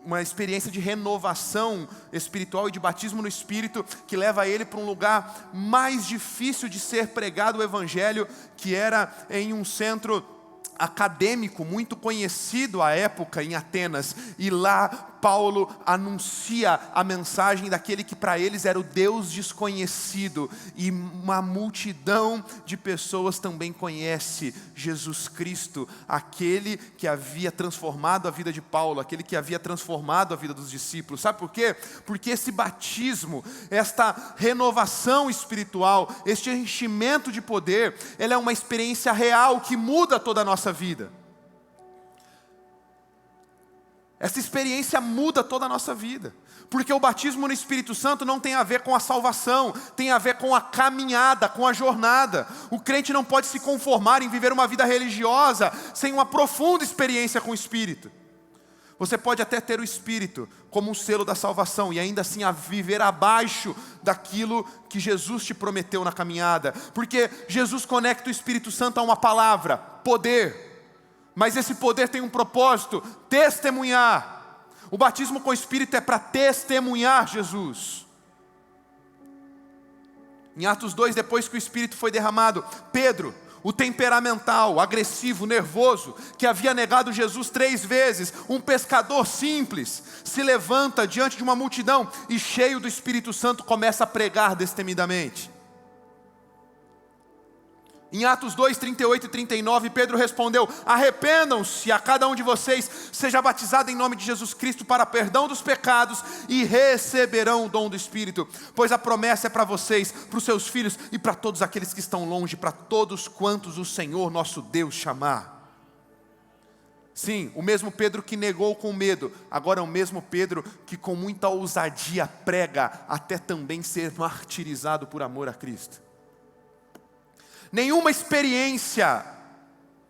uma experiência de renovação espiritual e de batismo no Espírito, que leva ele para um lugar mais difícil de ser pregado o Evangelho, que era em um centro acadêmico muito conhecido à época em Atenas. E lá Paulo anuncia a mensagem daquele que para eles era o Deus desconhecido, e uma multidão de pessoas também conhece Jesus Cristo, aquele que havia transformado a vida de Paulo, aquele que havia transformado a vida dos discípulos. Sabe por quê? Porque esse batismo, esta renovação espiritual, este enchimento de poder, ela é uma experiência real que muda toda a nossa vida. Essa experiência muda toda a nossa vida, porque o batismo no Espírito Santo não tem a ver com a salvação, tem a ver com a caminhada, com a jornada. O crente não pode se conformar em viver uma vida religiosa sem uma profunda experiência com o Espírito. Você pode até ter o Espírito como um selo da salvação e ainda assim a viver abaixo daquilo que Jesus te prometeu na caminhada, porque Jesus conecta o Espírito Santo a uma palavra, poder. Mas esse poder tem um propósito, testemunhar. O batismo com o Espírito é para testemunhar Jesus. Em Atos 2, depois que o Espírito foi derramado, Pedro, o temperamental, agressivo, nervoso, que havia negado Jesus 3 vezes, um pescador simples, se levanta diante de uma multidão e, cheio do Espírito Santo, começa a pregar destemidamente. Em Atos 2, 38 e 39, Pedro respondeu: arrependam-se, a cada um de vocês seja batizado em nome de Jesus Cristo para perdão dos pecados e receberão o dom do Espírito, pois a promessa é para vocês, para os seus filhos e para todos aqueles que estão longe, para todos quantos o Senhor nosso Deus chamar. Sim, o mesmo Pedro que negou com medo, agora é o mesmo Pedro que com muita ousadia prega até também ser martirizado por amor a Cristo. Nenhuma experiência,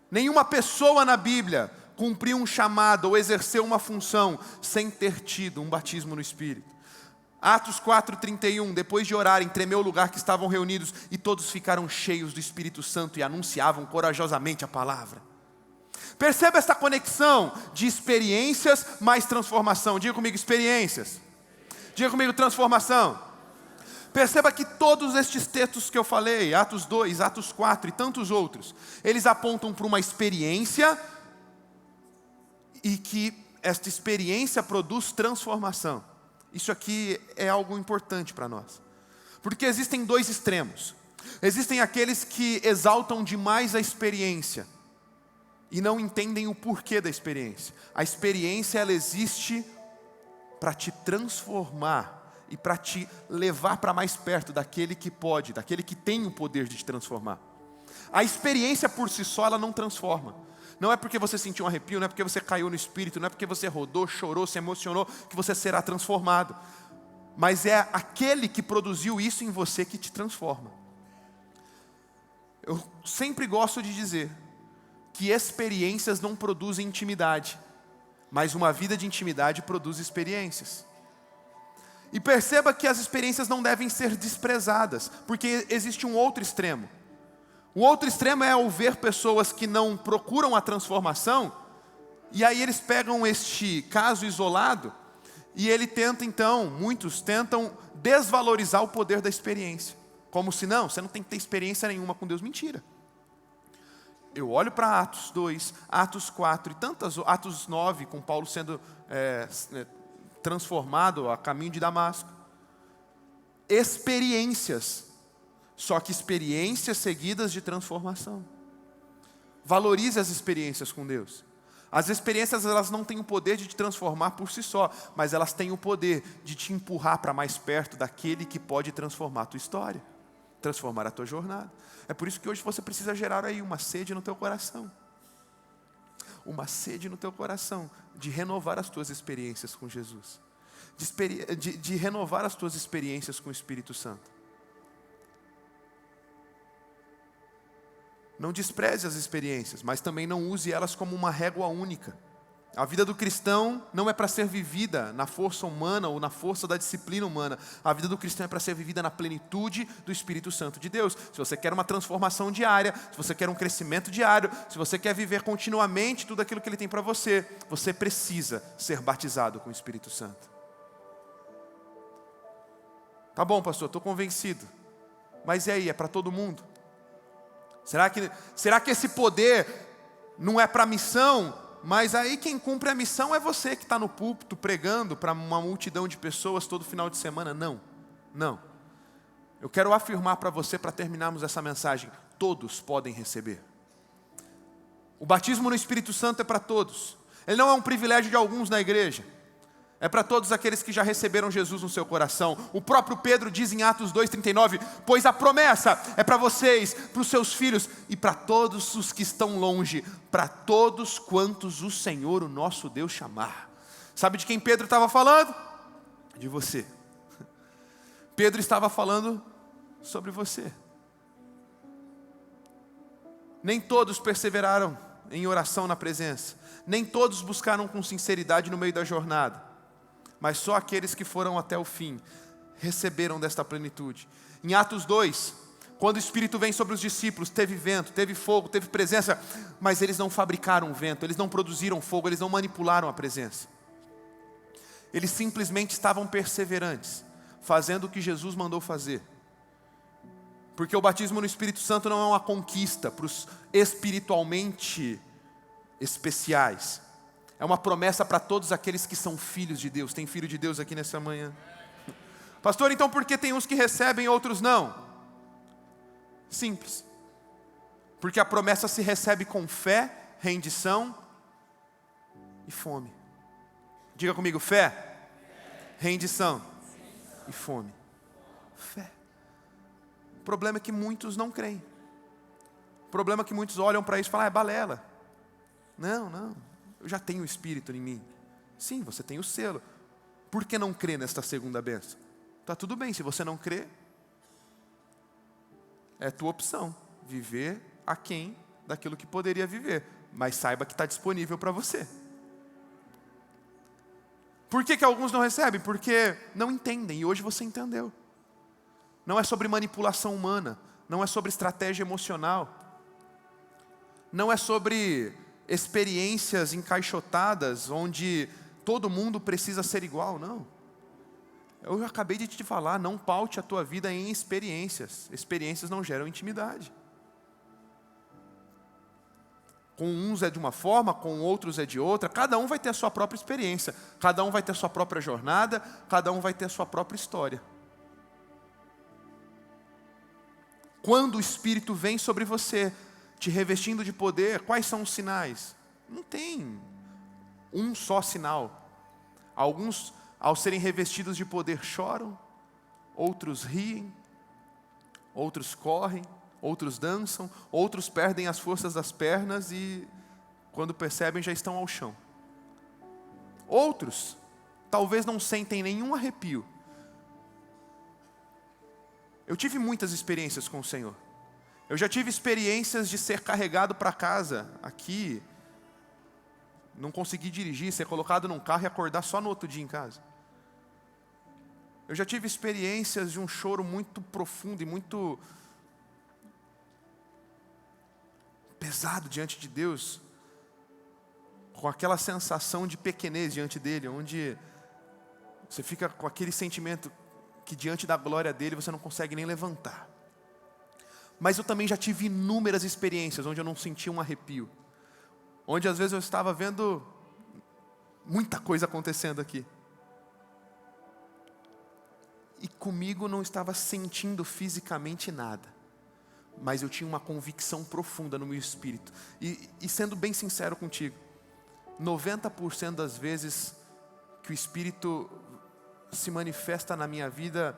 nenhuma pessoa na Bíblia cumpriu um chamado ou exerceu uma função sem ter tido um batismo no Espírito. Atos 4:31, depois de orarem, tremeu o lugar que estavam reunidos e todos ficaram cheios do Espírito Santo e anunciavam corajosamente a palavra. Perceba essa conexão de experiências mais transformação. Diga comigo, experiências. Diga comigo, transformação. Perceba que todos estes textos que eu falei, Atos 2, Atos 4 e tantos outros, eles apontam para uma experiência e que esta experiência produz transformação. Isso aqui é algo importante para nós. Porque existem dois extremos. Existem aqueles que exaltam demais a experiência e não entendem o porquê da experiência. A experiência, ela existe para te transformar e para te levar para mais perto daquele que pode, daquele que tem o poder de te transformar. A experiência por si só, ela não transforma. Não é porque você sentiu um arrepio, não é porque você caiu no espírito, não é porque você rodou, chorou, se emocionou, que você será transformado. Mas é aquele que produziu isso em você que te transforma. Eu sempre gosto de dizer que experiências não produzem intimidade, mas uma vida de intimidade produz experiências. E perceba que as experiências não devem ser desprezadas, porque existe um outro extremo. O outro extremo é ver pessoas que não procuram a transformação, e aí eles pegam este caso isolado, e ele tenta então, muitos tentam desvalorizar o poder da experiência. Como se não, você não tem que ter experiência nenhuma com Deus. Mentira. Eu olho para Atos 2, Atos 4 e Atos 9, com Paulo sendo transformado a caminho de Damasco. Experiências, só que experiências seguidas de transformação. Valorize as experiências com Deus. As experiências, elas não têm o poder de te transformar por si só, mas elas têm o poder de te empurrar para mais perto daquele que pode transformar a tua história, transformar a tua jornada. É por isso que hoje você precisa gerar aí uma sede no teu coração. Uma sede no teu coração de renovar as tuas experiências com Jesus. De renovar as tuas experiências com o Espírito Santo. Não despreze as experiências, mas também não use elas como uma régua única. A vida do cristão não é para ser vivida na força humana ou na força da disciplina humana. A vida do cristão é para ser vivida na plenitude do Espírito Santo de Deus. Se você quer uma transformação diária, se você quer um crescimento diário, se você quer viver continuamente tudo aquilo que Ele tem para você, você precisa ser batizado com o Espírito Santo. Tá bom, pastor, estou convencido. Mas e aí, é para todo mundo? Será que esse poder não é para a missão? Mas aí quem cumpre a missão é você que está no púlpito pregando para uma multidão de pessoas todo final de semana. Não. Eu quero afirmar para você, para terminarmos essa mensagem, todos podem receber. O batismo no Espírito Santo é para todos. Ele não é um privilégio de alguns na igreja. É para todos aqueles que já receberam Jesus no seu coração. O próprio Pedro diz em Atos 2,39, pois a promessa é para vocês, para os seus filhos e para todos os que estão longe, para todos quantos o Senhor, o nosso Deus, chamar. Sabe de quem Pedro estava falando? De você. Pedro estava falando sobre você. Nem todos perseveraram em oração na presença. Nem todos buscaram com sinceridade no meio da jornada. Mas só aqueles que foram até o fim receberam desta plenitude. Em Atos 2, quando o Espírito vem sobre os discípulos, teve vento, teve fogo, teve presença, mas eles não fabricaram vento, eles não produziram fogo, eles não manipularam a presença. Eles simplesmente estavam perseverantes, fazendo o que Jesus mandou fazer. Porque o batismo no Espírito Santo não é uma conquista para os espiritualmente especiais. É uma promessa para todos aqueles que são filhos de Deus. Tem filho de Deus aqui nessa manhã? Pastor, então por que tem uns que recebem e outros não? Simples. Porque a promessa se recebe com fé, rendição e fome. Diga comigo, fé, rendição e fome. Fé. O problema é que muitos não creem. O problema é que muitos olham para isso e falam, é balela. Não. Eu já tenho o Espírito em mim. Sim, você tem o selo. Por que não crer nesta segunda bênção? Está tudo bem, se você não crê, é tua opção. Viver aquém daquilo que poderia viver. Mas saiba que está disponível para você. Por que alguns não recebem? Porque não entendem, e hoje você entendeu. Não é sobre manipulação humana. Não é sobre estratégia emocional. Não é sobre experiências encaixotadas, onde todo mundo precisa ser igual, não. Eu acabei de te falar, não paute a tua vida em experiências. Experiências não geram intimidade. Com uns é de uma forma, com outros é de outra. Cada um vai ter a sua própria experiência. Cada um vai ter a sua própria jornada. Cada um vai ter a sua própria história. Quando o Espírito vem sobre você, te revestindo de poder, quais são os sinais? Não tem um só sinal. Alguns, ao serem revestidos de poder, choram. Outros riem. Outros correm. Outros dançam. Outros perdem as forças das pernas e, quando percebem, já estão ao chão. Outros, talvez não sentem nenhum arrepio. Eu tive muitas experiências com o Senhor. Eu já tive experiências de ser carregado para casa, aqui, não conseguir dirigir, ser colocado num carro e acordar só no outro dia em casa. Eu já tive experiências de um choro muito profundo e muito pesado diante de Deus, com aquela sensação de pequenez diante dEle, onde você fica com aquele sentimento que diante da glória dEle você não consegue nem levantar. Mas eu também já tive inúmeras experiências onde eu não sentia um arrepio, onde às vezes eu estava vendo muita coisa acontecendo aqui, e comigo não estava sentindo fisicamente nada, mas eu tinha uma convicção profunda no meu espírito. E sendo bem sincero contigo, 90% das vezes que o Espírito se manifesta na minha vida,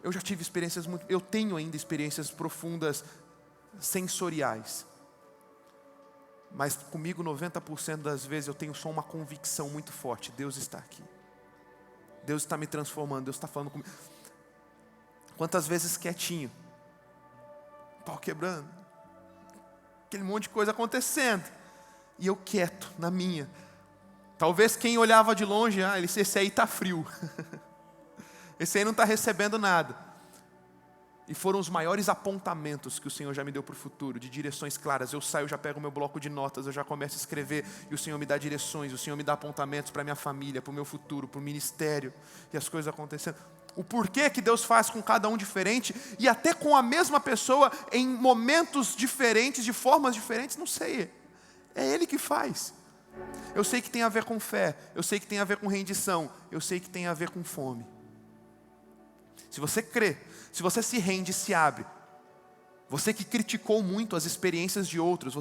eu já tive experiências eu tenho ainda experiências profundas, sensoriais. Mas comigo 90% das vezes eu tenho só uma convicção muito forte: Deus está aqui. Deus está me transformando, Deus está falando comigo. Quantas vezes quietinho, pau quebrando, aquele monte de coisa acontecendo, e eu quieto, na minha. Talvez quem olhava de longe, esse aí está frio. Esse aí não está recebendo nada. E foram os maiores apontamentos que o Senhor já me deu para o futuro, de direções claras. Eu saio, já pego meu bloco de notas, eu já começo a escrever, e o Senhor me dá direções, o Senhor me dá apontamentos para a minha família, para o meu futuro, para o ministério, e as coisas acontecendo. O porquê que Deus faz com cada um diferente, e até com a mesma pessoa, em momentos diferentes, de formas diferentes, não sei. É Ele que faz. Eu sei que tem a ver com fé, eu sei que tem a ver com rendição, eu sei que tem a ver com fome. Se você crê, se você se rende e se abre, você que criticou muito as experiências de outros,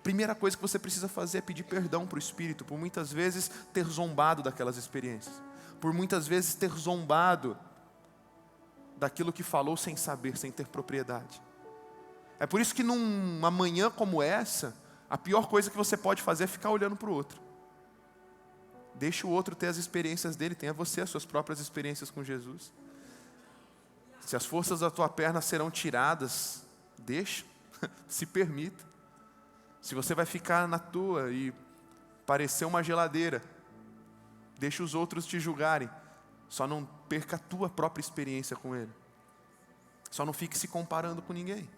primeira coisa que você precisa fazer é pedir perdão para o Espírito, por muitas vezes ter zombado daquelas experiências, por muitas vezes ter zombado daquilo que falou sem saber, sem ter propriedade. É por isso que numa manhã como essa, a pior coisa que você pode fazer é ficar olhando para o outro. Deixa o outro ter as experiências dele, tenha você as suas próprias experiências com Jesus. Se as forças da tua perna serão tiradas, deixa, se permita. Se você vai ficar na tua e parecer uma geladeira, deixa os outros te julgarem. Só não perca a tua própria experiência com Ele. Só não fique se comparando com ninguém.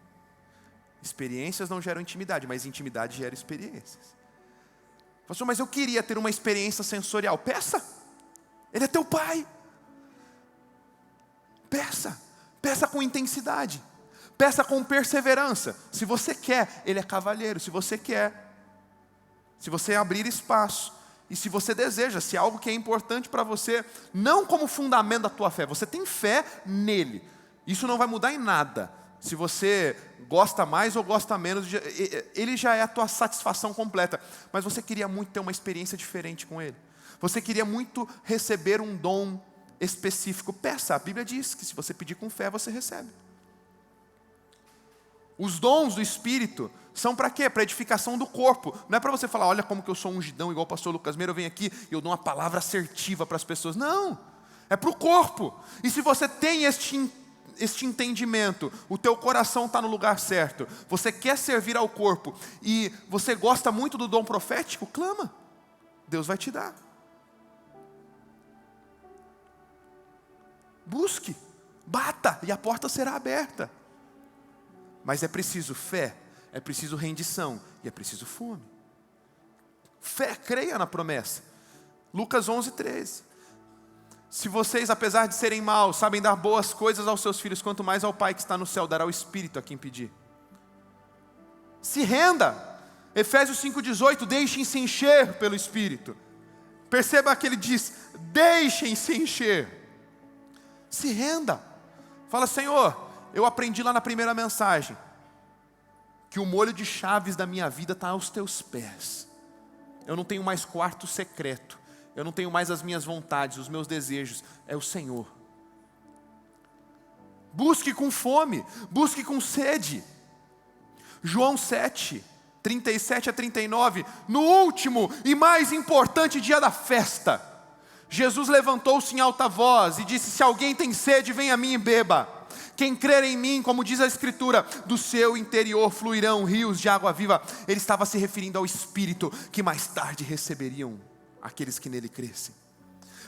Experiências não geram intimidade, mas intimidade gera experiências. Pastor, mas eu queria ter uma experiência sensorial. Peça, Ele é teu Pai. Peça com intensidade, peça com perseverança. Se você quer, Ele é cavalheiro. Se você quer, se você abrir espaço, e se você deseja, se é algo que é importante para você, não como fundamento da tua fé, você tem fé nele, isso não vai mudar em nada. Se você gosta mais ou gosta menos, Ele já é a tua satisfação completa. Mas você queria muito ter uma experiência diferente com Ele, você queria muito receber um dom específico. Peça, a Bíblia diz que se você pedir com fé, você recebe. Os dons do Espírito são para quê? Para edificação do corpo. Não é para você falar: olha como que eu sou ungidão, igual o pastor Lucas Meira, eu venho aqui e eu dou uma palavra assertiva para as pessoas. Não, é para o corpo. E se você tem este entendimento, o teu coração está no lugar certo, você quer servir ao corpo, e você gosta muito do dom profético, clama, Deus vai te dar. Busque, bata, e a porta será aberta. Mas é preciso fé, é preciso rendição, e é preciso fome. Fé, creia na promessa. Lucas 11:13. Se vocês, apesar de serem maus, sabem dar boas coisas aos seus filhos, quanto mais ao Pai que está no céu dará o Espírito a quem pedir. Se renda. Efésios 5,18, deixem-se encher pelo Espírito. Perceba que ele diz, deixem-se encher. Se renda. Fala, Senhor, eu aprendi lá na primeira mensagem, que o molho de chaves da minha vida está aos teus pés. Eu não tenho mais quarto secreto. Eu não tenho mais as minhas vontades, os meus desejos. É o Senhor. Busque com fome, busque com sede. João 7, 37 a 39. No último e mais importante dia da festa, Jesus levantou-se em alta voz e disse, se alguém tem sede, venha a mim e beba. Quem crer em mim, como diz a Escritura, do seu interior fluirão rios de água viva. Ele estava se referindo ao Espírito, que mais tarde receberiam aqueles que nele crescem.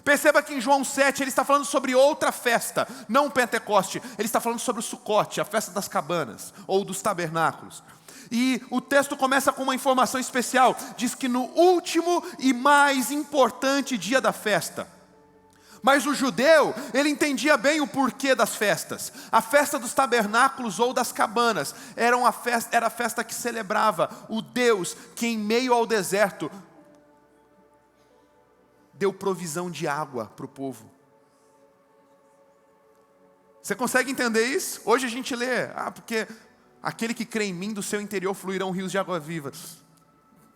Perceba que em João 7 ele está falando sobre outra festa, não o Pentecoste. Ele está falando sobre o Sucote, a festa das cabanas, ou dos tabernáculos. E o texto começa com uma informação especial. Diz que no último e mais importante dia da festa. Mas o judeu, ele entendia bem o porquê das festas. A festa dos tabernáculos ou das cabanas era a festa que celebrava o Deus que em meio ao deserto deu provisão de água para o povo. Você consegue entender isso? Hoje a gente lê, porque aquele que crê em mim, do seu interior fluirão rios de água viva.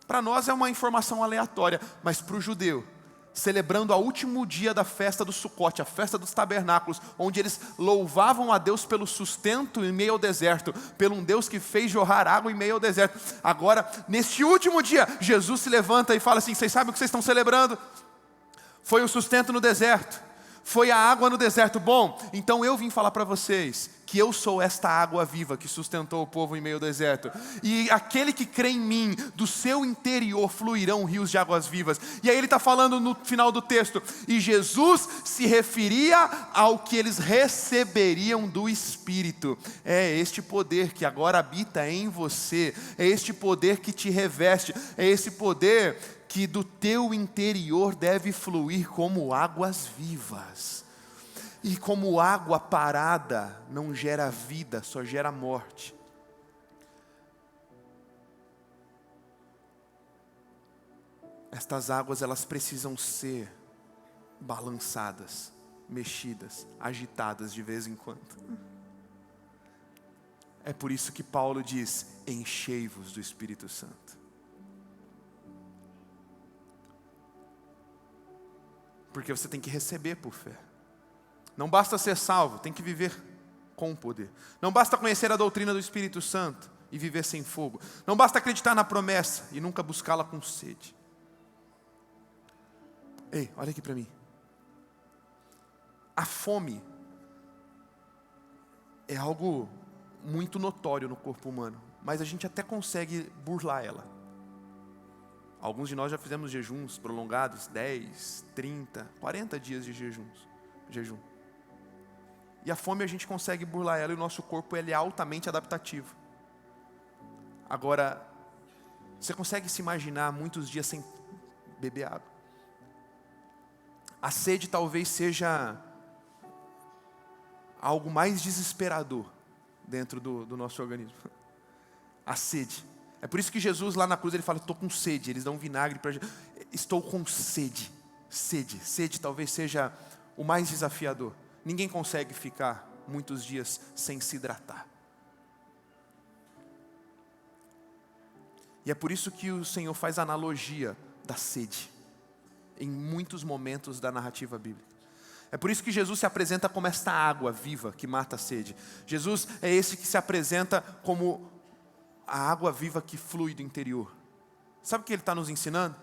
Para nós é uma informação aleatória, mas para o judeu, celebrando o último dia da festa do Sucote, a festa dos tabernáculos, onde eles louvavam a Deus pelo sustento em meio ao deserto, pelo um Deus que fez jorrar água em meio ao deserto. Agora, neste último dia, Jesus se levanta e fala assim, vocês sabem o que vocês estão celebrando? Foi o sustento no deserto, foi a água no deserto. Bom, então eu vim falar para vocês que eu sou esta água viva que sustentou o povo em meio ao deserto. E aquele que crê em mim, do seu interior fluirão rios de águas vivas. E aí ele está falando no final do texto, e Jesus se referia ao que eles receberiam do Espírito. É este poder que agora habita em você, é este poder que te reveste, é esse poder que do teu interior deve fluir como águas vivas. E como água parada não gera vida, só gera morte. Estas águas, elas precisam ser balançadas, mexidas, agitadas de vez em quando. É por isso que Paulo diz, enchei-vos do Espírito Santo. Porque você tem que receber por fé. Não basta ser salvo, tem que viver com o poder. Não basta conhecer a doutrina do Espírito Santo e viver sem fogo. Não basta acreditar na promessa e nunca buscá-la com sede. Ei, olha aqui para mim. A fome é algo muito notório no corpo humano, mas a gente até consegue burlar ela. Alguns de nós já fizemos jejuns prolongados, 10, 30, 40 dias de jejum. E a fome a gente consegue burlar ela e o nosso corpo ele é altamente adaptativo. Agora, você consegue se imaginar muitos dias sem beber água? A sede talvez seja algo mais desesperador dentro do nosso organismo. A sede. É por isso que Jesus lá na cruz ele fala, estou com sede. Eles dão vinagre para Jesus. Estou com sede. Sede talvez seja o mais desafiador. Ninguém consegue ficar muitos dias sem se hidratar. E é por isso que o Senhor faz analogia da sede em muitos momentos da narrativa bíblica. É por isso que Jesus se apresenta como esta água viva que mata a sede. Jesus é esse que se apresenta como a água viva que flui do interior. Sabe o que ele está nos ensinando?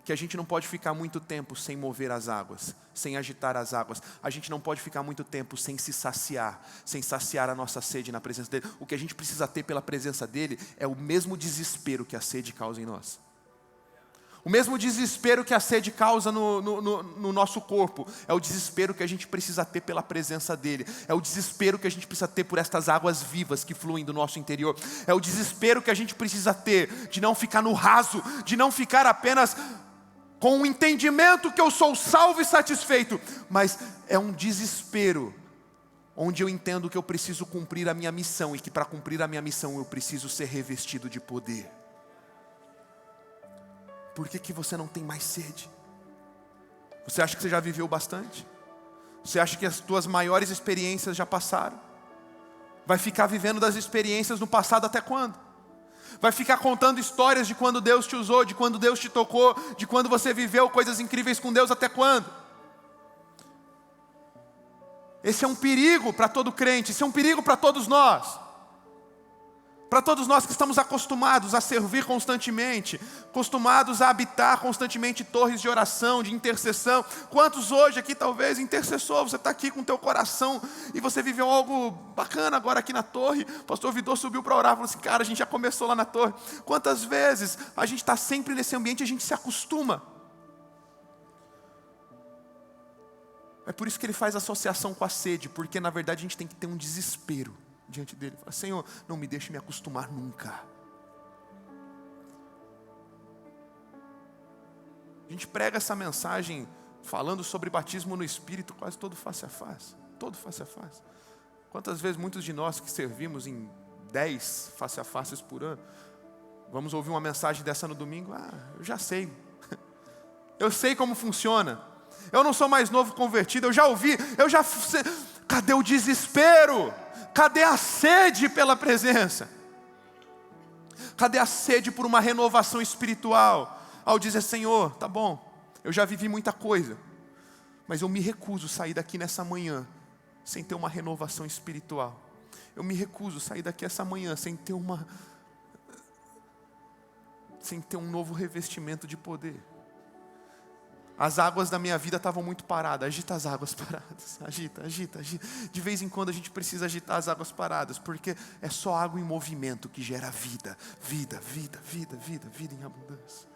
Que a gente não pode ficar muito tempo sem mover as águas, sem agitar as águas. A gente não pode ficar muito tempo sem se saciar, sem saciar a nossa sede na presença dele. O que a gente precisa ter pela presença dele é o mesmo desespero que a sede causa em nós. O mesmo desespero que a sede causa no nosso corpo, é o desespero que a gente precisa ter pela presença dEle. É o desespero que a gente precisa ter por estas águas vivas que fluem do nosso interior. É o desespero que a gente precisa ter de não ficar no raso, de não ficar apenas com o entendimento que eu sou salvo e satisfeito, mas é um desespero, onde eu entendo que eu preciso cumprir a minha missão, e que para cumprir a minha missão eu preciso ser revestido de poder. Por que você não tem mais sede? Você acha que você já viveu bastante? Você acha que as tuas maiores experiências já passaram? Vai ficar vivendo das experiências no passado até quando? Vai ficar contando histórias de quando Deus te usou, de quando Deus te tocou, de quando você viveu coisas incríveis com Deus até quando? Esse é um perigo para todo crente, esse é um perigo para todos nós. Para todos nós que estamos acostumados a servir constantemente, acostumados a habitar constantemente torres de oração, de intercessão. Quantos hoje aqui talvez intercessor, você está aqui com o teu coração e você viveu algo bacana agora aqui na torre. O pastor Vidor subiu para orar e falou assim, cara, a gente já começou lá na torre. Quantas vezes a gente está sempre nesse ambiente e a gente se acostuma. É por isso que ele faz associação com a sede, porque na verdade a gente tem que ter um desespero diante dele. Fala, Senhor, não me deixe me acostumar nunca. A gente prega essa mensagem falando sobre batismo no Espírito quase todo face a face. Todo face a face. Quantas vezes muitos de nós que servimos em 10 face a faces por ano, vamos ouvir uma mensagem dessa no domingo? Eu já sei. Eu sei como funciona. Eu não sou mais novo convertido, eu já ouvi, cadê o desespero? Cadê a sede pela presença? Cadê a sede por uma renovação espiritual? Ao dizer, Senhor, tá bom, eu já vivi muita coisa, mas eu me recuso a sair daqui nessa manhã sem ter uma renovação espiritual. Eu me recuso a sair daqui essa manhã sem ter um novo revestimento de poder. As águas da minha vida estavam muito paradas. Agita as águas paradas. Agita. De vez em quando a gente precisa agitar as águas paradas, porque é só água em movimento que gera vida. Vida em abundância.